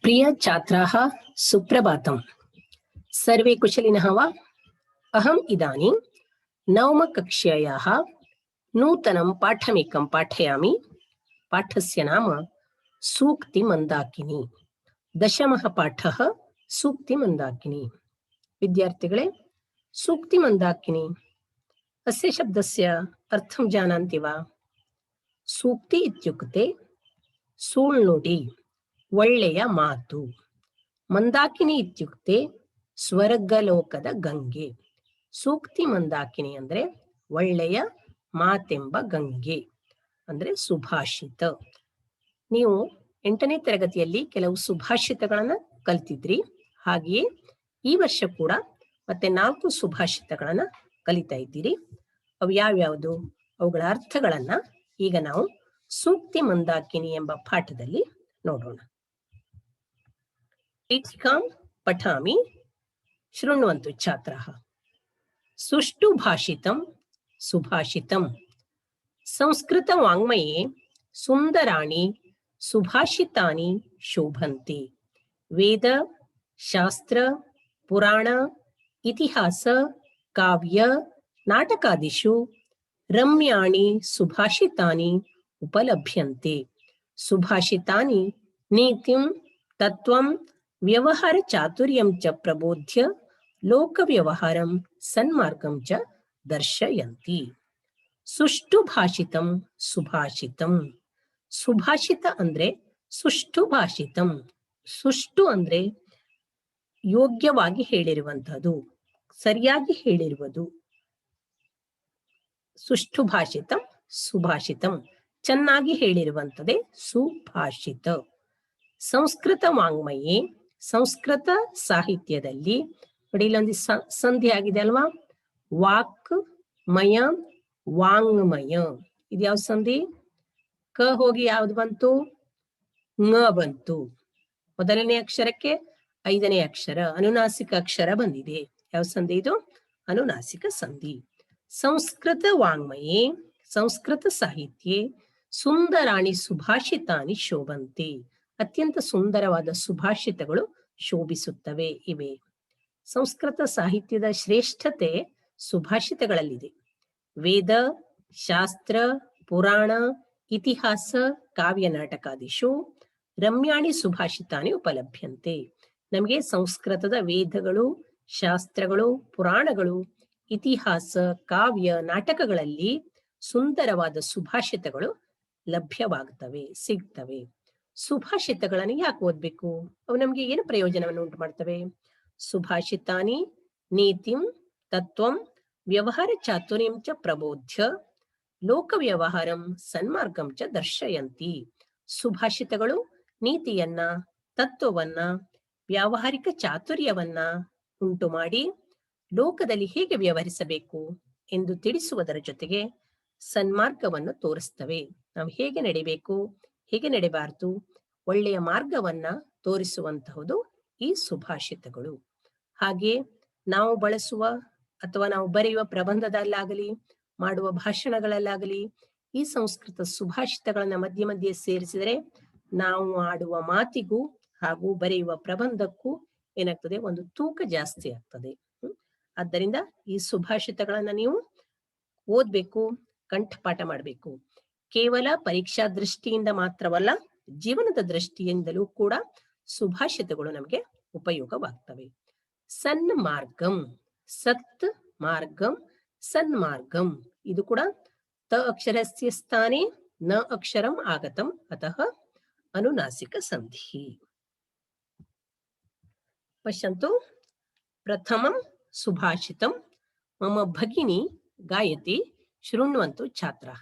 प्रिय छात्राः सुप्रभातम्। सर्वे कुशलिनः वा? अहम् इदानीं नवमकक्ष्यायाः नूतनं पाठमेकं पाठयामि। पाठस्य नाम सूक्तिमन्दाकिनी। दशमः पाठः सूक्तिमन्दाकिनी। विद्यार्थिಗಳೇ, सूक्तिमन्दाकिनी अस्य शब्दस्य अर्थं जानन्ति वा? सूक्ति इत्युक्ते सुಳ್ಳುಡಿ, ಒಳ್ಳೆಯ ಮಾತು. ಮಂದಾಕಿನಿ ಇತ್ಯುಕ್ತೆ ಸ್ವರ್ಗಲೋಕದ ಗಂಗೆ. ಸೂಕ್ತಿ ಮಂದಾಕಿನಿ ಅಂದ್ರೆ ಒಳ್ಳೆಯ ಮಾತೆಂಬ ಗಂಗೆ, ಅಂದ್ರೆ ಸುಭಾಷಿತ. ನೀವು 8ನೇ ತರಗತಿಯಲ್ಲಿ ಕೆಲವು ಸುಭಾಷಿತಗಳನ್ನ ಕಲ್ತಿದ್ರಿ. ಹಾಗೆಯೇ ಈ ವರ್ಷ ಕೂಡ ಮತ್ತೆ 4 ಸುಭಾಷಿತಗಳನ್ನ ಕಲಿತಾ ಇದ್ದೀರಿ. ಅವು ಯಾವ್ಯಾವುದು, ಅವುಗಳ ಅರ್ಥಗಳನ್ನ ಈಗ ನಾವು ಸೂಕ್ತಿ ಮಂದಾಕಿನಿ ಎಂಬ ಪಾಠದಲ್ಲಿ ನೋಡೋಣ. ಪೀಠಿಕಾಂ ಪಠಾಮಿ ಶೃಣ್ವಂತು ಛಾತ್ರಾಃ. ಸುಷ್ಟು ಭಾಷಿತಂ ಸುಭಾಷಿತಂ. ಸಂಸ್ಕೃತ ವಾಂಗ್ಮಯೇ ಸುಂದರಾಣಿ ಸುಭಾಷಿತಾನಿ ಶೋಭಂತಿ. ವೇದ ಶಾಸ್ತ್ರ ಪುರಾಣ ಇತಿಹಾಸ ಕಾವ್ಯ ನಾಟಕಾದಿಷು ರಮ್ಯಾಣಿ ಸುಭಾಷಿತಾನಿ ಉಪಲಭ್ಯಂತೆ. ಸುಭಾಷಿತಾನಿ ನೀತಿಂ ತತ್ವಂ ವ್ಯವಹಾರ ಚಾತುರ್ಯಂ ಚ ಪ್ರಬೋಧ್ಯ ಲೋಕ ವ್ಯವಹಾರಂ ಸನ್ಮಾರ್ಗಂ ಚ ದರ್ಶಯಂತಿ. ಸುಷ್ಟು ಭಾಷಿತಂ ಸುಭಾಷಿತಂ. ಸುಭಾಷಿತ ಅಂದ್ರೆ ಸುಷ್ಟು ಭಾಷಿತಂ. ಸುಷ್ಟು ಅಂದ್ರೆ ಯೋಗ್ಯವಾಗಿ ಹೇಳಿರುವಂತಹದ್ದು, ಸರಿಯಾಗಿ ಹೇಳಿರುವುದು. ಸುಷ್ಟು ಭಾಷಿತಂ ಸುಭಾಷಿತಂ, ಚೆನ್ನಾಗಿ ಹೇಳಿರುವಂತದೇ ಸುಭಾಷಿತ. ಸಂಸ್ಕೃತ ವಾಂಗ್ಮಯೇ, ಸಂಸ್ಕೃತ ಸಾಹಿತ್ಯದಲ್ಲಿ ನೋಡಿ, ಇಲ್ಲೊಂದು ಸಂಧಿ ಆಗಿದೆ ಅಲ್ವಾ? ವಾಕ್ ಮಯ ವಾಂಗ್ಮಯ. ಇದು ಯಾವ ಸಂಧಿ? ಕ ಹೋಗಿ ಯಾವ್ದು ಬಂತು? ಂಗ ಬಂತು. ಮೊದಲನೇ ಅಕ್ಷರಕ್ಕೆ 5ನೇ ಅಕ್ಷರ ಅನುನಾಸಿಕ ಅಕ್ಷರ ಬಂದಿದೆ. ಯಾವ ಸಂಧಿ ಇದು? ಅನುನಾಸಿಕ ಸಂಧಿ. ಸಂಸ್ಕೃತ ವಾಂಗ್ಮಯೇ, ಸಂಸ್ಕೃತ ಸಾಹಿತ್ಯೆ ಸುಂದರಾಣಿ ಸುಭಾಷಿತಾನಿ ಶೋಭಂತೆ. ಅತ್ಯಂತ ಸುಂದರವಾದ ಸುಭಾಷಿತಗಳು ಶೋಭಿಸುತ್ತವೆ ಇವೆ. ಸಂಸ್ಕೃತ ಸಾಹಿತ್ಯದ ಶ್ರೇಷ್ಠತೆ ಸುಭಾಷಿತಗಳಲ್ಲಿದೆ. ವೇದ ಶಾಸ್ತ್ರ ಪುರಾಣ ಇತಿಹಾಸ ಕಾವ್ಯ ನಾಟಕಾದಿಷು ರಮ್ಯಾಣಿ ಸುಭಾಷಿತಾನಿ ಉಪಲಭ್ಯಂತೆ. ನಮಗೆ ಸಂಸ್ಕೃತದ ವೇದಗಳು ಶಾಸ್ತ್ರಗಳು ಪುರಾಣಗಳು ಇತಿಹಾಸ ಕಾವ್ಯ ನಾಟಕಗಳಲ್ಲಿ ಸುಂದರವಾದ ಸುಭಾಷಿತಗಳು ಲಭ್ಯವಾಗುತ್ತವೆ, ಸಿಗ್ತವೆ. ಸುಭಾಷಿತಗಳನ್ನು ಯಾಕೆ ಓದ್ಬೇಕು? ಅವು ನಮ್ಗೆ ಏನು ಪ್ರಯೋಜನವನ್ನು ಉಂಟು ಮಾಡ್ತವೆ? ಸುಭಾಷಿತಾನಿ ನೀತಿಂ ತತ್ವಂ ವ್ಯವಹಾರ ಚಾತುರ್ಯಂ ಚ ಪ್ರಬೋಧ್ಯ ಲೋಕ ವ್ಯವಹಾರಂ ಸನ್ಮಾರ್ಗಂ ಚ ದರ್ಶಯಂತಿ. ಸುಭಾಷಿತಗಳು ನೀತಿಯನ್ನ ತತ್ವವನ್ನ ವ್ಯಾವಹಾರಿಕ ಚಾತುರ್ಯವನ್ನ ಉಂಟು ಮಾಡಿ ಲೋಕದಲ್ಲಿ ಹೇಗೆ ವ್ಯವಹರಿಸಬೇಕು ಎಂದು ತಿಳಿಸುವುದರ ಜೊತೆಗೆ ಸನ್ಮಾರ್ಗವನ್ನು ತೋರಿಸ್ತವೆ. ನಾವು ಹೇಗೆ ನಡೆಯಬೇಕು, ಹೇಗೆ ನಡೆಯಬಾರದು, ಒಳ್ಳೆಯ ಮಾರ್ಗವನ್ನ ತೋರಿಸುವಂತಹುದು ಈ ಸುಭಾಷಿತಗಳು. ಹಾಗೆ ನಾವು ಬಳಸುವ ಅಥವಾ ನಾವು ಬರೆಯುವ ಪ್ರಬಂಧದಲ್ಲಾಗಲಿ ಮಾಡುವ ಭಾಷಣಗಳಲ್ಲಾಗಲಿ ಈ ಸಂಸ್ಕೃತ ಸುಭಾಷಿತಗಳನ್ನ ಮಧ್ಯೆ ಮಧ್ಯೆ ಸೇರಿಸಿದರೆ ನಾವು ಆಡುವ ಮಾತಿಗೂ ಹಾಗೂ ಬರೆಯುವ ಪ್ರಬಂಧಕ್ಕೂ ಏನಾಗ್ತದೆ? ಒಂದು ತೂಕ ಜಾಸ್ತಿ ಆಗ್ತದೆ. ಆದ್ದರಿಂದ ಈ ಸುಭಾಷಿತಗಳನ್ನ ನೀವು ಓದ್ಬೇಕು, ಕಂಠಪಾಠ ಮಾಡಬೇಕು. ಕೇವಲ ಪರೀಕ್ಷಾ ದೃಷ್ಟಿಯಿಂದ ಮಾತ್ರವಲ್ಲ, ಜೀವನದ ದೃಷ್ಟಿಯಿಂದಲೂ ಕೂಡ ಸುಭಾಷಿತಗಳು ನಮಗೆ ಉಪಯೋಗವಾಗ್ತವೆ. ಸನ್ಮಾರ್ಗಂ, ಸತ್ ಮಾರ್ಗಂ ಸನ್ಮಾರ್ಗಂ. ಇದು ಕೂಡ ತ ಅಕ್ಷರಸ್ಯ ಸ್ಥಾನೆ ನ ಅಕ್ಷರಂ ಆಗತಂ, ಅತಃ ಅನುನಾಸಿಕ ಸಂಧಿ. ಪಶ್ಯಂತು, ಪ್ರಥಮಂ ಸುಭಾಷಿತಂ ಮಮ ಭಗಿನಿ ಗಾಯತಿ ಶೃಣ್ವಂತು ಛಾತ್ರಾಃ.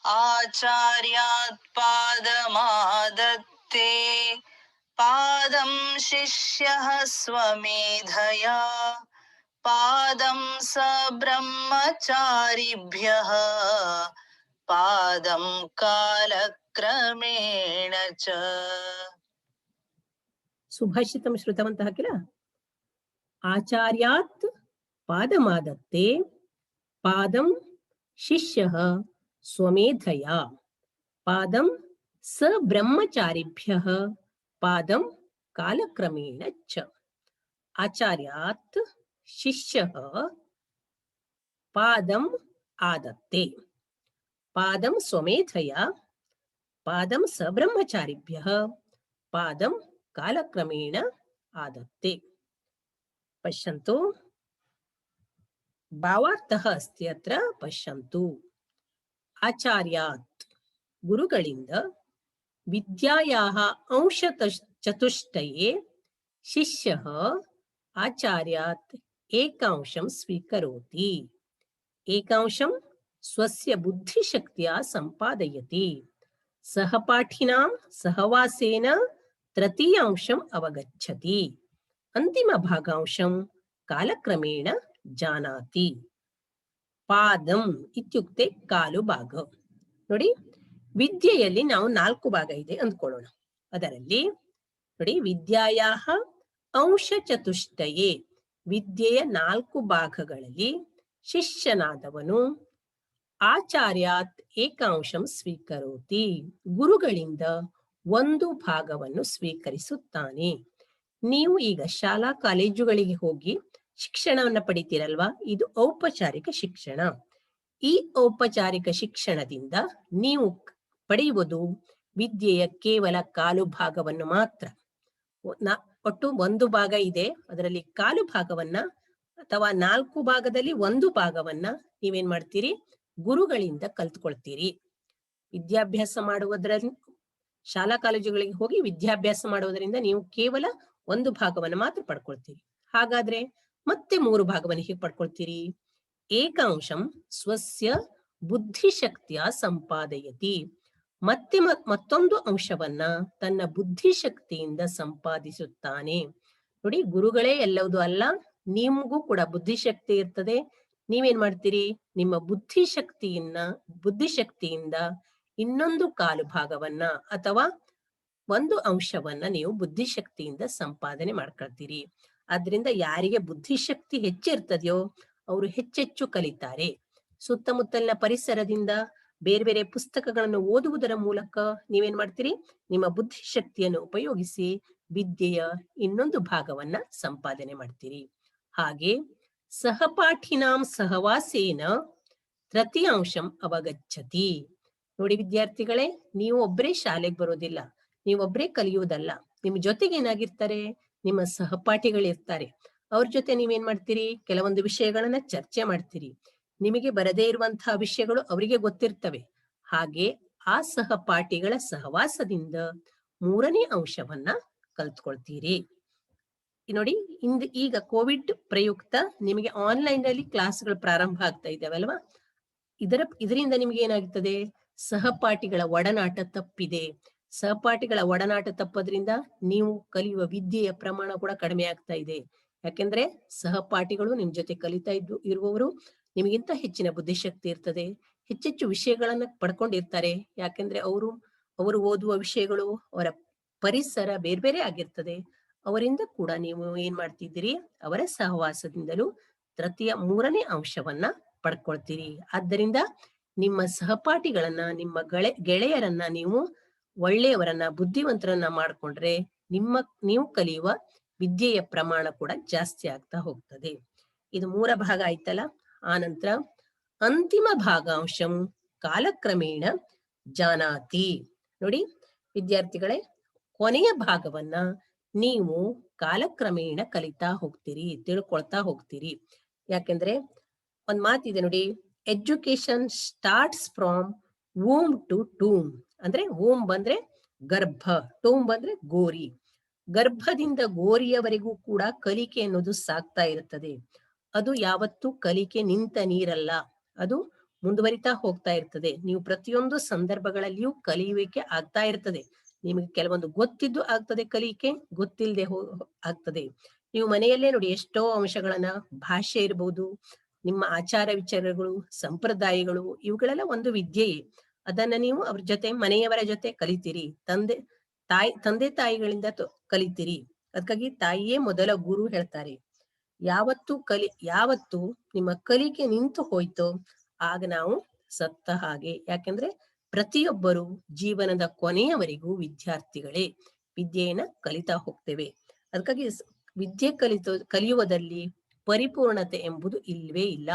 ಆಚಾರ್ಯಾತ್ ಪಾದಮಾದತ್ತೇ ಪಾದಂ ಶಿಷ್ಯಃ ಸ್ವಮೇಧಯಾ ಪಾದಂ ಸ ಬ್ರಹ್ಮಚಾರಿಭ್ಯಃ ಪಾದಂ ಕಾಲಕ್ರಮೇಣ ಚ. ಸುಭಾಷಿತಂ ಶ್ರುತವಂತಃ ಕಿಲ? ಆಚಾರ್ಯಾತ್ ಪಾದಮಾದತ್ತೆ ಪಾದಂ ಶಿಷ್ಯಃ ಸ್ವಮೇಧಯಾ ಪಾದಂ ಸ ಬ್ರಹ್ಮಚಾರಿಭ್ಯಃ ಪಾದಂ ಕಾಲಕ್ರಮೇಣ ಚ. ಆಚಾರ್ಯಾತ್ ಶಿಷ್ಯಃ ಪಾದಂ ಆದತ್ತೆ. ಪಾದಂ ಸ್ವಮೇಧಯ ಪಾದಂ ಸ ಬ್ರಹ್ಮಚಾರಿಭ್ಯಃ ಪಾದಂ ಕಾಲಕ್ರಮೇಣ ಆದತ್ತೆ. ಪಶ್ಯಂತು. ಭಾವಾರ್ಥಃ ಅಸ್ತಿ ಅತ್ರ ಪಶ್ಯಂತು. ಆಚಾರ್ಯಾತ್ ಗುರುಗಳಿಂದ ವಿದ್ಯಾಯಾಃ ಅಂಶ ಚತುಷ್ಟಯೇ ಶಿಷ್ಯಃ ಆಚಾರ್ಯಾತ್ ಏಕಾಂಶಂ ಸ್ವೀಕರೋತಿ. ಏಕಾಂಶಂ ಸ್ವಸ್ಯ ಬುದ್ಧಿಶಕ್ತಿಯ ಸಂಪಾದಯತಿ. ಸಹಪಾಠಿನಾಂ ಸಹವಾಸೇನ ತೃತೀಯಾಂಶಂ ಅವಗಚ್ಚತಿ. ಅಂತಿಮ ಭಾಗಾಂಶಂ ಕಾಲಕ್ರಮೇಣ ಜಾನಾತಿ. ಪಾದಂ ಇತ್ಯುಕ್ತೆ ಕಾಲು ಭಾಗ. ನೋಡಿ, ವಿದ್ಯೆಯಲ್ಲಿ ನಾವು 4 ಭಾಗ ಇದೆ ಅಂದ್ಕೊಳ್ಳೋಣ. ಅದರಲ್ಲಿ ನೋಡಿ, ವಿದ್ಯಾಯಾಹ ಅಂಶ ಚತುಷ್ಟಯೇ, ವಿದ್ಯೆಯ 4 ಭಾಗಗಳಲ್ಲಿ ಶಿಷ್ಯನಾದವನು ಆಚಾರ್ಯಾತ್ ಏಕಾಂಶಂ ಸ್ವೀಕರೋತಿ, ಗುರುಗಳಿಂದ 1 ಭಾಗವನ್ನು ಸ್ವೀಕರಿಸುತ್ತಾನೆ. ನೀವು ಈಗ ಶಾಲಾ ಕಾಲೇಜುಗಳಿಗೆ ಹೋಗಿ ಶಿಕ್ಷಣವನ್ನ ಪಡಿತೀರಲ್ವಾ, ಇದು ಔಪಚಾರಿಕ ಶಿಕ್ಷಣ. ಈ ಔಪಚಾರಿಕ ಶಿಕ್ಷಣದಿಂದ ನೀವು ಪಡೆಯುವುದು ವಿದ್ಯೆಯ ಕೇವಲ ಕಾಲು ಭಾಗವನ್ನು ಮಾತ್ರ. ಒಟ್ಟು 1 ಭಾಗ ಇದೆ, ಅದರಲ್ಲಿ ಕಾಲು ಭಾಗವನ್ನ ಅಥವಾ 4 ಭಾಗದಲ್ಲಿ 1 ಭಾಗವನ್ನ ನೀವೇನ್ ಮಾಡ್ತೀರಿ, ಗುರುಗಳಿಂದ ಕಲ್ತ್ಕೊಳ್ತೀರಿ. ವಿದ್ಯಾಭ್ಯಾಸ ಮಾಡುವುದರಲ್ಲಿ, ಶಾಲಾ ಕಾಲೇಜುಗಳಿಗೆ ಹೋಗಿ ವಿದ್ಯಾಭ್ಯಾಸ ಮಾಡುವುದರಿಂದ ನೀವು ಕೇವಲ 1 ಭಾಗವನ್ನು ಮಾತ್ರ ಪಡ್ಕೊಳ್ತೀರಿ. ಹಾಗಾದ್ರೆ ಮತ್ತೆ 3 ಭಾಗವನ್ನು ಹೇಗೆ ಪಡ್ಕೊಳ್ತೀರಿ? ಏಕಾಂಶಂ ಸ್ವಸ್ಯ ಬುದ್ಧಿಶಕ್ತಿಯ ಸಂಪಾದಯತಿ. ಮತ್ತೆ ಮತ್ತೊಂದು ಅಂಶವನ್ನ ತನ್ನ ಬುದ್ಧಿಶಕ್ತಿಯಿಂದ ಸಂಪಾದಿಸುತ್ತಾನೆ. ನೋಡಿ, ಗುರುಗಳೇ ಎಲ್ಲವುದು ಅಲ್ಲ, ನಿಮಗೂ ಕೂಡ ಬುದ್ಧಿಶಕ್ತಿ ಇರ್ತದೆ. ನೀವೇನ್ ಮಾಡ್ತೀರಿ, ನಿಮ್ಮ ಬುದ್ಧಿಶಕ್ತಿಯಿಂದ ಇನ್ನೊಂದು ಕಾಲು ಭಾಗವನ್ನ ಅಥವಾ 1 ಅಂಶವನ್ನ ನೀವು ಬುದ್ಧಿಶಕ್ತಿಯಿಂದ ಸಂಪಾದನೆ ಮಾಡ್ಕೊಳ್ತೀರಿ. ಆದ್ರಿಂದ ಯಾರಿಗೆ ಬುದ್ಧಿಶಕ್ತಿ ಹೆಚ್ಚಿರ್ತದೆಯೋ ಅವರು ಹೆಚ್ಚೆಚ್ಚು ಕಲಿತಾರೆ. ಸುತ್ತಮುತ್ತಲಿನ ಪರಿಸರದಿಂದ ಬೇರೆ ಬೇರೆ ಪುಸ್ತಕಗಳನ್ನು ಓದುವುದರ ಮೂಲಕ ನೀವೇನ್ ಮಾಡ್ತೀರಿ, ನಿಮ್ಮ ಬುದ್ಧಿಶಕ್ತಿಯನ್ನು ಉಪಯೋಗಿಸಿ ವಿದ್ಯೆಯ ಇನ್ನೊಂದು ಭಾಗವನ್ನ ಸಂಪಾದನೆ ಮಾಡ್ತೀರಿ. ಹಾಗೆ ಸಹಪಾಠಿನಾಂ ಸಹವಾಸೇನ ತೃತೀಯಾಂಶಂ ಅವಗಚ್ಚತಿ. ನೋಡಿ ವಿದ್ಯಾರ್ಥಿಗಳೇ, ನೀವು ಒಬ್ಬರೇ ಶಾಲೆಗೆ ಬರೋದಿಲ್ಲ, ನೀವೊಬ್ಬರೇ ಕಲಿಯುವುದಲ್ಲ. ನಿಮ್ ಜೊತೆಗೆ ಏನಾಗಿರ್ತಾರೆ, ನಿಮ್ಮ ಸಹಪಾಠಿಗಳಿರ್ತಾರೆ. ಅವ್ರ ಜೊತೆ ನೀವೇನ್ ಮಾಡ್ತೀರಿ, ಕೆಲವೊಂದು ವಿಷಯಗಳನ್ನ ಚರ್ಚೆ ಮಾಡ್ತೀರಿ. ನಿಮಗೆ ಬರದೇ ಇರುವಂತಹ ವಿಷಯಗಳು ಅವರಿಗೆ ಗೊತ್ತಿರ್ತವೆ. ಹಾಗೆ ಆ ಸಹಪಾಠಿಗಳ ಸಹವಾಸದಿಂದ 3ನೇ ಅಂಶವನ್ನ ಕಲ್ತ್ಕೊಳ್ತೀರಿ. ನೋಡಿ, ಈಗ ಕೋವಿಡ್ ಪ್ರಯುಕ್ತ ನಿಮಗೆ ಆನ್ಲೈನ್ ನಲ್ಲಿ ಕ್ಲಾಸ್ಗಳು ಪ್ರಾರಂಭ ಆಗ್ತಾ ಇದ್ದಾವಲ್ವಾ. ಇದರಿಂದ ನಿಮ್ಗೆ ಏನಾಗ್ತದೆ, ಸಹಪಾಠಿಗಳ ಒಡನಾಟ ತಪ್ಪಿದೆ. ಸಹಪಾಠಿಗಳ ಒಡನಾಟ ತಪ್ಪದ್ರಿಂದ ನೀವು ಕಲಿಯುವ ವಿದ್ಯೆಯ ಪ್ರಮಾಣ ಕೂಡ ಕಡಿಮೆ ಆಗ್ತಾ ಇದೆ. ಯಾಕೆಂದ್ರೆ ಸಹಪಾಠಿಗಳು ನಿಮ್ ಜೊತೆ ಕಲಿತಾ ಇರುವವರು ನಿಮಗಿಂತ ಹೆಚ್ಚಿನ ಬುದ್ಧಿಶಕ್ತಿ ಇರ್ತದೆ, ಹೆಚ್ಚೆಚ್ಚು ವಿಷಯಗಳನ್ನ ಪಡ್ಕೊಂಡಿರ್ತಾರೆ. ಯಾಕೆಂದ್ರೆ ಅವರು ಓದುವ ವಿಷಯಗಳು, ಅವರ ಪರಿಸರ ಬೇರೆ ಬೇರೆ ಆಗಿರ್ತದೆ. ಅವರಿಂದ ಕೂಡ ನೀವು ಏನ್ ಮಾಡ್ತಿದ್ದೀರಿ, ಅವರ ಸಹವಾಸದಿಂದಲೂ 3ನೇ ಅಂಶವನ್ನ ಪಡ್ಕೊಳ್ತೀರಿ. ಆದ್ದರಿಂದ ನಿಮ್ಮ ಸಹಪಾಠಿಗಳನ್ನ, ನಿಮ್ಮ ಗೆಳೆಯರನ್ನ ನೀವು ಒಳ್ಳೆಯವರನ್ನ, ಬುದ್ಧಿವಂತರನ್ನ ಮಾಡ್ಕೊಂಡ್ರೆ ನೀವು ಕಲಿಯುವ ವಿದ್ಯೆಯ ಪ್ರಮಾಣ ಕೂಡ ಜಾಸ್ತಿ ಆಗ್ತಾ ಹೋಗ್ತದೆ. ಇದು 3 ಭಾಗ ಆಯ್ತಲ್ಲ. ಆನಂತರ ಅಂತಿಮ ಭಾಗಾಂಶಂ ಕಾಲಕ್ರಮೇಣ ಜಾನಾತಿ. ನೋಡಿ ವಿದ್ಯಾರ್ಥಿಗಳೇ, ಕೊನೆಯ ಭಾಗವನ್ನ ನೀವು ಕಾಲಕ್ರಮೇಣ ಕಲಿತಾ ಹೋಗ್ತೀರಿ, ತಿಳ್ಕೊಳ್ತಾ ಹೋಗ್ತೀರಿ. ಯಾಕೆಂದ್ರೆ ಒಂದ್ ಮಾತಿದೆ ನೋಡಿ, education starts from womb to tomb. ಅಂದ್ರೆ ವೂಮ್ ಬಂದ್ರೆ ಗರ್ಭ, ಟೂಮ್ ಬಂದ್ರೆ ಗೋರಿ. ಗರ್ಭದಿಂದ ಗೋರಿಯವರೆಗೂ ಕೂಡ ಕಲಿಕೆ ಅನ್ನೋದು ಸಾಗ್ತಾ ಇರುತ್ತದೆ. ಅದು ಯಾವತ್ತೂ ಕಲಿಕೆ ನಿಂತ ನೀರಲ್ಲ, ಅದು ಮುಂದುವರಿತಾ ಹೋಗ್ತಾ ಇರ್ತದೆ. ನೀವು ಪ್ರತಿಯೊಂದು ಸಂದರ್ಭಗಳಲ್ಲಿಯೂ ಕಲಿಯುವಿಕೆ ಆಗ್ತಾ ಇರ್ತದೆ. ನಿಮಗೆ ಕೆಲವೊಂದು ಗೊತ್ತಿದ್ದು ಆಗ್ತದೆ ಕಲಿಕೆ, ಗೊತ್ತಿಲ್ಲದೆ ಆಗ್ತದೆ. ನೀವು ಮನೆಯಲ್ಲೇ ನೋಡಿ, ಎಷ್ಟೋ ಅಂಶಗಳನ್ನ, ಭಾಷೆ ಇರಬಹುದು, ನಿಮ್ಮ ಆಚಾರ ವಿಚಾರಗಳು, ಸಂಪ್ರದಾಯಗಳು, ಇವುಗಳೆಲ್ಲ ಒಂದು ವಿದ್ಯೆಯೇ. ಅದನ್ನ ನೀವು ಅವ್ರ ಜೊತೆ, ಮನೆಯವರ ಜೊತೆ ಕಲಿತೀರಿ. ತಂದೆ ತಾಯಿಗಳಿಂದ ಕಲಿತೀರಿ. ಅದಕ್ಕಾಗಿ ತಾಯಿಯೇ ಮೊದಲ ಗುರು ಹೇಳ್ತಾರೆ. ಯಾವತ್ತು ನಿಮ್ಮ ಕಲಿಕೆ ನಿಂತು ಹೋಯ್ತೋ ಆಗ ನಾವು ಸತ್ತ ಹಾಗೆ. ಯಾಕೆಂದ್ರೆ ಪ್ರತಿಯೊಬ್ಬರು ಜೀವನದ ಕೊನೆಯವರೆಗೂ ವಿದ್ಯಾರ್ಥಿಗಳೇ. ವಿದ್ಯೆಯನ್ನ ಕಲಿತಾ ಹೋಗ್ತೇವೆ. ಅದಕ್ಕಾಗಿ ವಿದ್ಯೆ ಕಲಿಯುವುದಲ್ಲಿ ಪರಿಪೂರ್ಣತೆ ಎಂಬುದು ಇಲ್ವೇ ಇಲ್ಲ.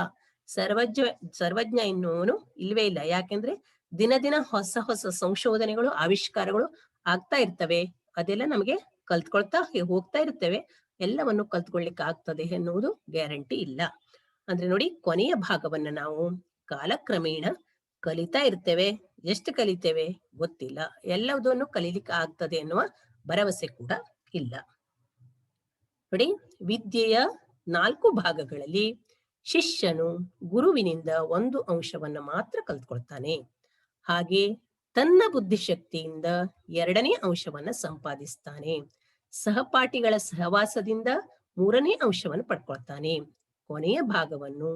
ಸರ್ವಜ್ಞ ಎನ್ನುವನು ಇಲ್ವೇ ಇಲ್ಲ. ಯಾಕೆಂದ್ರೆ ದಿನ ದಿನ ಹೊಸ ಹೊಸ ಸಂಶೋಧನೆಗಳು, ಆವಿಷ್ಕಾರಗಳು ಆಗ್ತಾ ಇರ್ತವೆ. ಅದೆಲ್ಲ ನಮಗೆ ಕಲ್ತ್ಕೊಳ್ತಾ ಹೋಗ್ತಾ ಇರ್ತೇವೆ. ಎಲ್ಲವನ್ನು ಕಲ್ತ್ಕೊಳ್ಲಿಕ್ಕೆ ಆಗ್ತದೆ ಎನ್ನುವುದು ಗ್ಯಾರಂಟಿ ಇಲ್ಲ. ಅಂದ್ರೆ ನೋಡಿ, ಕೊನೆಯ ಭಾಗವನ್ನ ನಾವು ಕಾಲಕ್ರಮೇಣ ಕಲಿತಾ ಇರ್ತೇವೆ. ಎಷ್ಟು ಕಲಿತೇವೆ ಗೊತ್ತಿಲ್ಲ. ಎಲ್ಲದನ್ನು ಕಲೀಲಿಕ್ಕೆ ಆಗ್ತದೆ ಎನ್ನುವ ಭರವಸೆ ಕೂಡ ಇಲ್ಲ. ನೋಡಿ, ವಿದ್ಯೆಯ 4 ಭಾಗಗಳಲ್ಲಿ ಶಿಷ್ಯನು ಗುರುವಿನಿಂದ ಒಂದು ಅಂಶವನ್ನ ಮಾತ್ರ ಕಲ್ತ್ಕೊಳ್ತಾನೆ. ಹಾಗೆ ತನ್ನ ಬುದ್ಧಿಶಕ್ತಿಯಿಂದ 2ನೇ ಅಂಶವನ್ನ ಸಂಪಾದಿಸ್ತಾನೆ. ಸಹಪಾಠಿಗಳ ಸಹವಾಸದಿಂದ 3ನೇ ಅಂಶವನ್ನು ಪಡ್ಕೊಳ್ತಾನೆ. ಕೊನೆಯ ಭಾಗವನ್ನು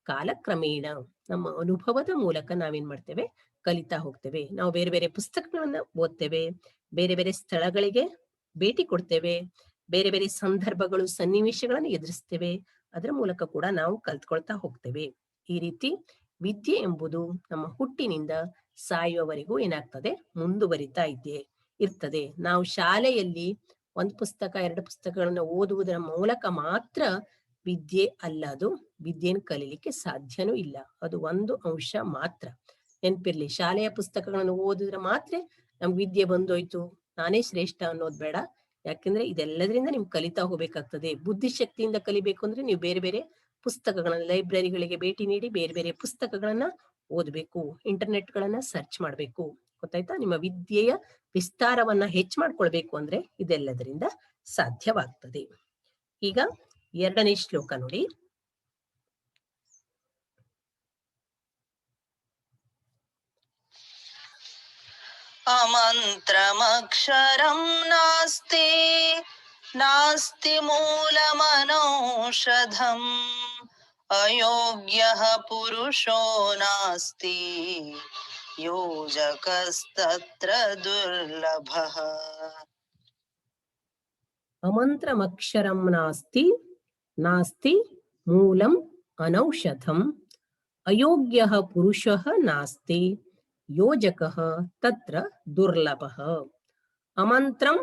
ಕಾಲಕ್ರಮೇಣ ನಮ್ಮ ಅನುಭವದ ಮೂಲಕ ನಾವೇನ್ ಮಾಡ್ತೇವೆ, ಕಲಿತಾ ಹೋಗ್ತೇವೆ. ನಾವು ಬೇರೆ ಬೇರೆ ಪುಸ್ತಕಗಳನ್ನ ಓದ್ತೇವೆ, ಬೇರೆ ಬೇರೆ ಸ್ಥಳಗಳಿಗೆ ಭೇಟಿ ಕೊಡ್ತೇವೆ, ಬೇರೆ ಬೇರೆ ಸಂದರ್ಭಗಳು, ಸನ್ನಿವೇಶಗಳನ್ನು ಎದುರಿಸ್ತೇವೆ. ಅದರ ಮೂಲಕ ಕೂಡ ನಾವು ಕಲ್ತ್ಕೊಳ್ತಾ ಹೋಗ್ತೇವೆ. ಈ ರೀತಿ ವಿದ್ಯೆ ಎಂಬುದು ನಮ್ಮ ಹುಟ್ಟಿನಿಂದ ಸಾಯುವವರೆಗೂ ಏನಾಗ್ತದೆ, ಮುಂದುವರಿತಾ ಇರ್ತದೆ. ನಾವು ಶಾಲೆಯಲ್ಲಿ 1 ಪುಸ್ತಕ 2 ಪುಸ್ತಕಗಳನ್ನ ಓದುವುದರ ಮೂಲಕ ಮಾತ್ರ ವಿದ್ಯೆ ಅಲ್ಲ. ಅದು ವಿದ್ಯೆಯನ್ನು ಕಲೀಲಿಕ್ಕೆ ಸಾಧ್ಯನೂ ಇಲ್ಲ. ಅದು ಒಂದು ಅಂಶ ಮಾತ್ರ. ನೆನ್ಪಿರ್ಲಿ, ಶಾಲೆಯ ಪುಸ್ತಕಗಳನ್ನು ಓದಿದ್ರೆ ಮಾತ್ರ ನಮ್ಗೆ ವಿದ್ಯೆ ಬಂದೋಯ್ತು, ನಾನೇ ಶ್ರೇಷ್ಠ ಅನ್ನೋದು ಬೇಡ. ಯಾಕೆಂದ್ರೆ ಇದೆಲ್ಲದರಿಂದ ನಿಮ್ಗೆ ಕಲಿತಾ ಹೋಗ್ಬೇಕಾಗ್ತದೆ. ಬುದ್ಧಿಶಕ್ತಿಯಿಂದ ಕಲಿಬೇಕು ಅಂದ್ರೆ ನೀವು ಬೇರೆ ಬೇರೆ ಪುಸ್ತಕಗಳನ್ನ, ಲೈಬ್ರರಿಗಳಿಗೆ ಭೇಟಿ ನೀಡಿ ಬೇರೆ ಬೇರೆ ಪುಸ್ತಕಗಳನ್ನ ಓದ್ಬೇಕು, ಇಂಟರ್ನೆಟ್ ಗಳನ್ನ ಸರ್ಚ್ ಮಾಡ್ಬೇಕು. ಗೊತ್ತಾಯ್ತಾ? ನಿಮ್ಮ ವಿದ್ಯೆಯ ವಿಸ್ತಾರವನ್ನ ಹೆಚ್ಚು ಮಾಡ್ಕೊಳ್ಬೇಕು ಅಂದ್ರೆ ಇದೆಲ್ಲದರಿಂದ ಸಾಧ್ಯವಾಗ್ತದೆ. ಈಗ 2ನೇ ಶ್ಲೋಕ ನೋಡಿ. ಅಮಂತ್ರಮಕ್ಷರಂ ನಾಸ್ತಿ ನಾಸ್ತಿ ಮೂಲಮನೌಷಧಂ ಅಯೋಗ್ಯಃ ಪುರುಷೋ ನಾಸ್ತಿ ಯೋಜಕಸ್ತತ್ರ ದುರ್ಲಭಃ. ಅಮಂತ್ರಮಕ್ಷರಂ ನಾಸ್ತಿ ನಾಸ್ತಿ ಮೂಲಂ ಅನೌಷಧಂ ಅಯೋಗ್ಯಃ ಪುರುಷಃ ನಾಸ್ತಿ ಯೋಜಕಃ ತತ್ರ ದುರ್ಲಭಃ. ಅಮಂತ್ರಂ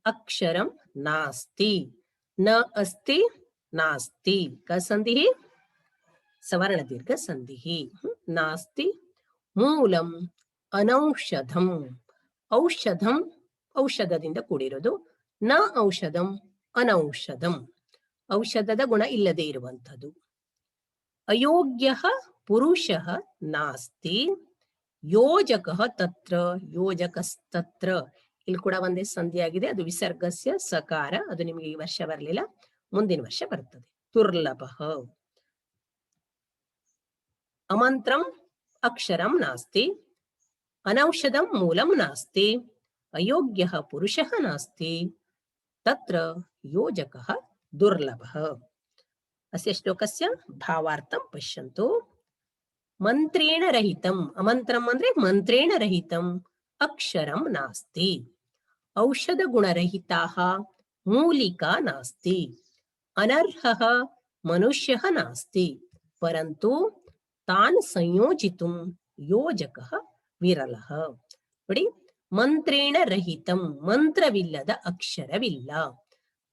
ಅಕ್ಷರಂ ನಾಸ್ತಿ, ನ ಅಸ್ತಿ ನಾಸ್ತಿ ಕಸಂಧಿ ಸವರ್ಣ ದೀರ್ಘ ಸಂಧಿ. ನಾಸ್ತಿ ಮೂಲಂ ಅನೌಷಧಂ, ಔಷಧಂ ಔಷಧದಿಂದ ಕೂಡಿರೋದು. ನ ಔಷಧಂ ಅನೌಷಧಂ, ಔಷಧದ ಗುಣ ಇಲ್ಲದೆ ಇರುವಂಥದ್ದು. ಅಯೋಗ್ಯಃ ಪುರುಷಃ ನಾಸ್ತಿ ಯೋಜಕಃ ತತ್ರ ಯೋಜಕಸ್ತತ್ರ. ಇಲ್ಲಿ ಕೂಡ ಒಂದೇ ಸಂಧಿ ಆಗಿದೆ, ಅದು ವಿಸರ್ಗಸ್ಯ ಸಕಾರ. ಅದು ನಿಮಗೆ ಈ ವರ್ಷ ಬರಲಿಲ್ಲ, ಮುಂದಿನ ವರ್ಷ ಬರ್ತದೆ. ದುರ್ಲಭಃ. ಅಮಂತ್ರಂ ಅಕ್ಷರಂ ನಾಸ್ತಿ ಅನೌಷಧಂ ಮೂಲಂ ನಾಸ್ತಿ ಅಯೋಗ್ಯಃ ಪುರುಷಃ ನಾಸ್ತಿ ತತ್ರ ಯೋಜಕಃ ದುರ್ಲಭಃ. ಅಸ್ಯ ಶ್ಲೋಕಸ್ಯ ಭಾವಾರ್ಥಂ ಪಶ್ಯಂತು. ಮಂತ್ರೇಣ ರಹಿತಂ, ಅಮಂತ್ರಂ ಅಂದ್ರೆ ಮಂತ್ರೇಣ ರಹಿತಂ, ಅಕ್ಷರಂ ನಾಸ್ತಿ ಔಷಧ ಗುಣರಹಿತಾಃ ಮೂಲಿಕಾ ನಾಸ್ತಿ ಅನರ್ಹಃ ಮನುಷ್ಯಃ ನಾಸ್ತಿ ಪರಂತು ತಾನ್ ಸಂಯೋಜಿತುಂ ಯೋಜಕಃ ವಿರಲಃ. ನೋಡಿ, ಮಂತ್ರೇಣ ರಹಿತಂ, ಮಂತ್ರವಿಲ್ಲದ ಅಕ್ಷರವಿಲ್ಲ.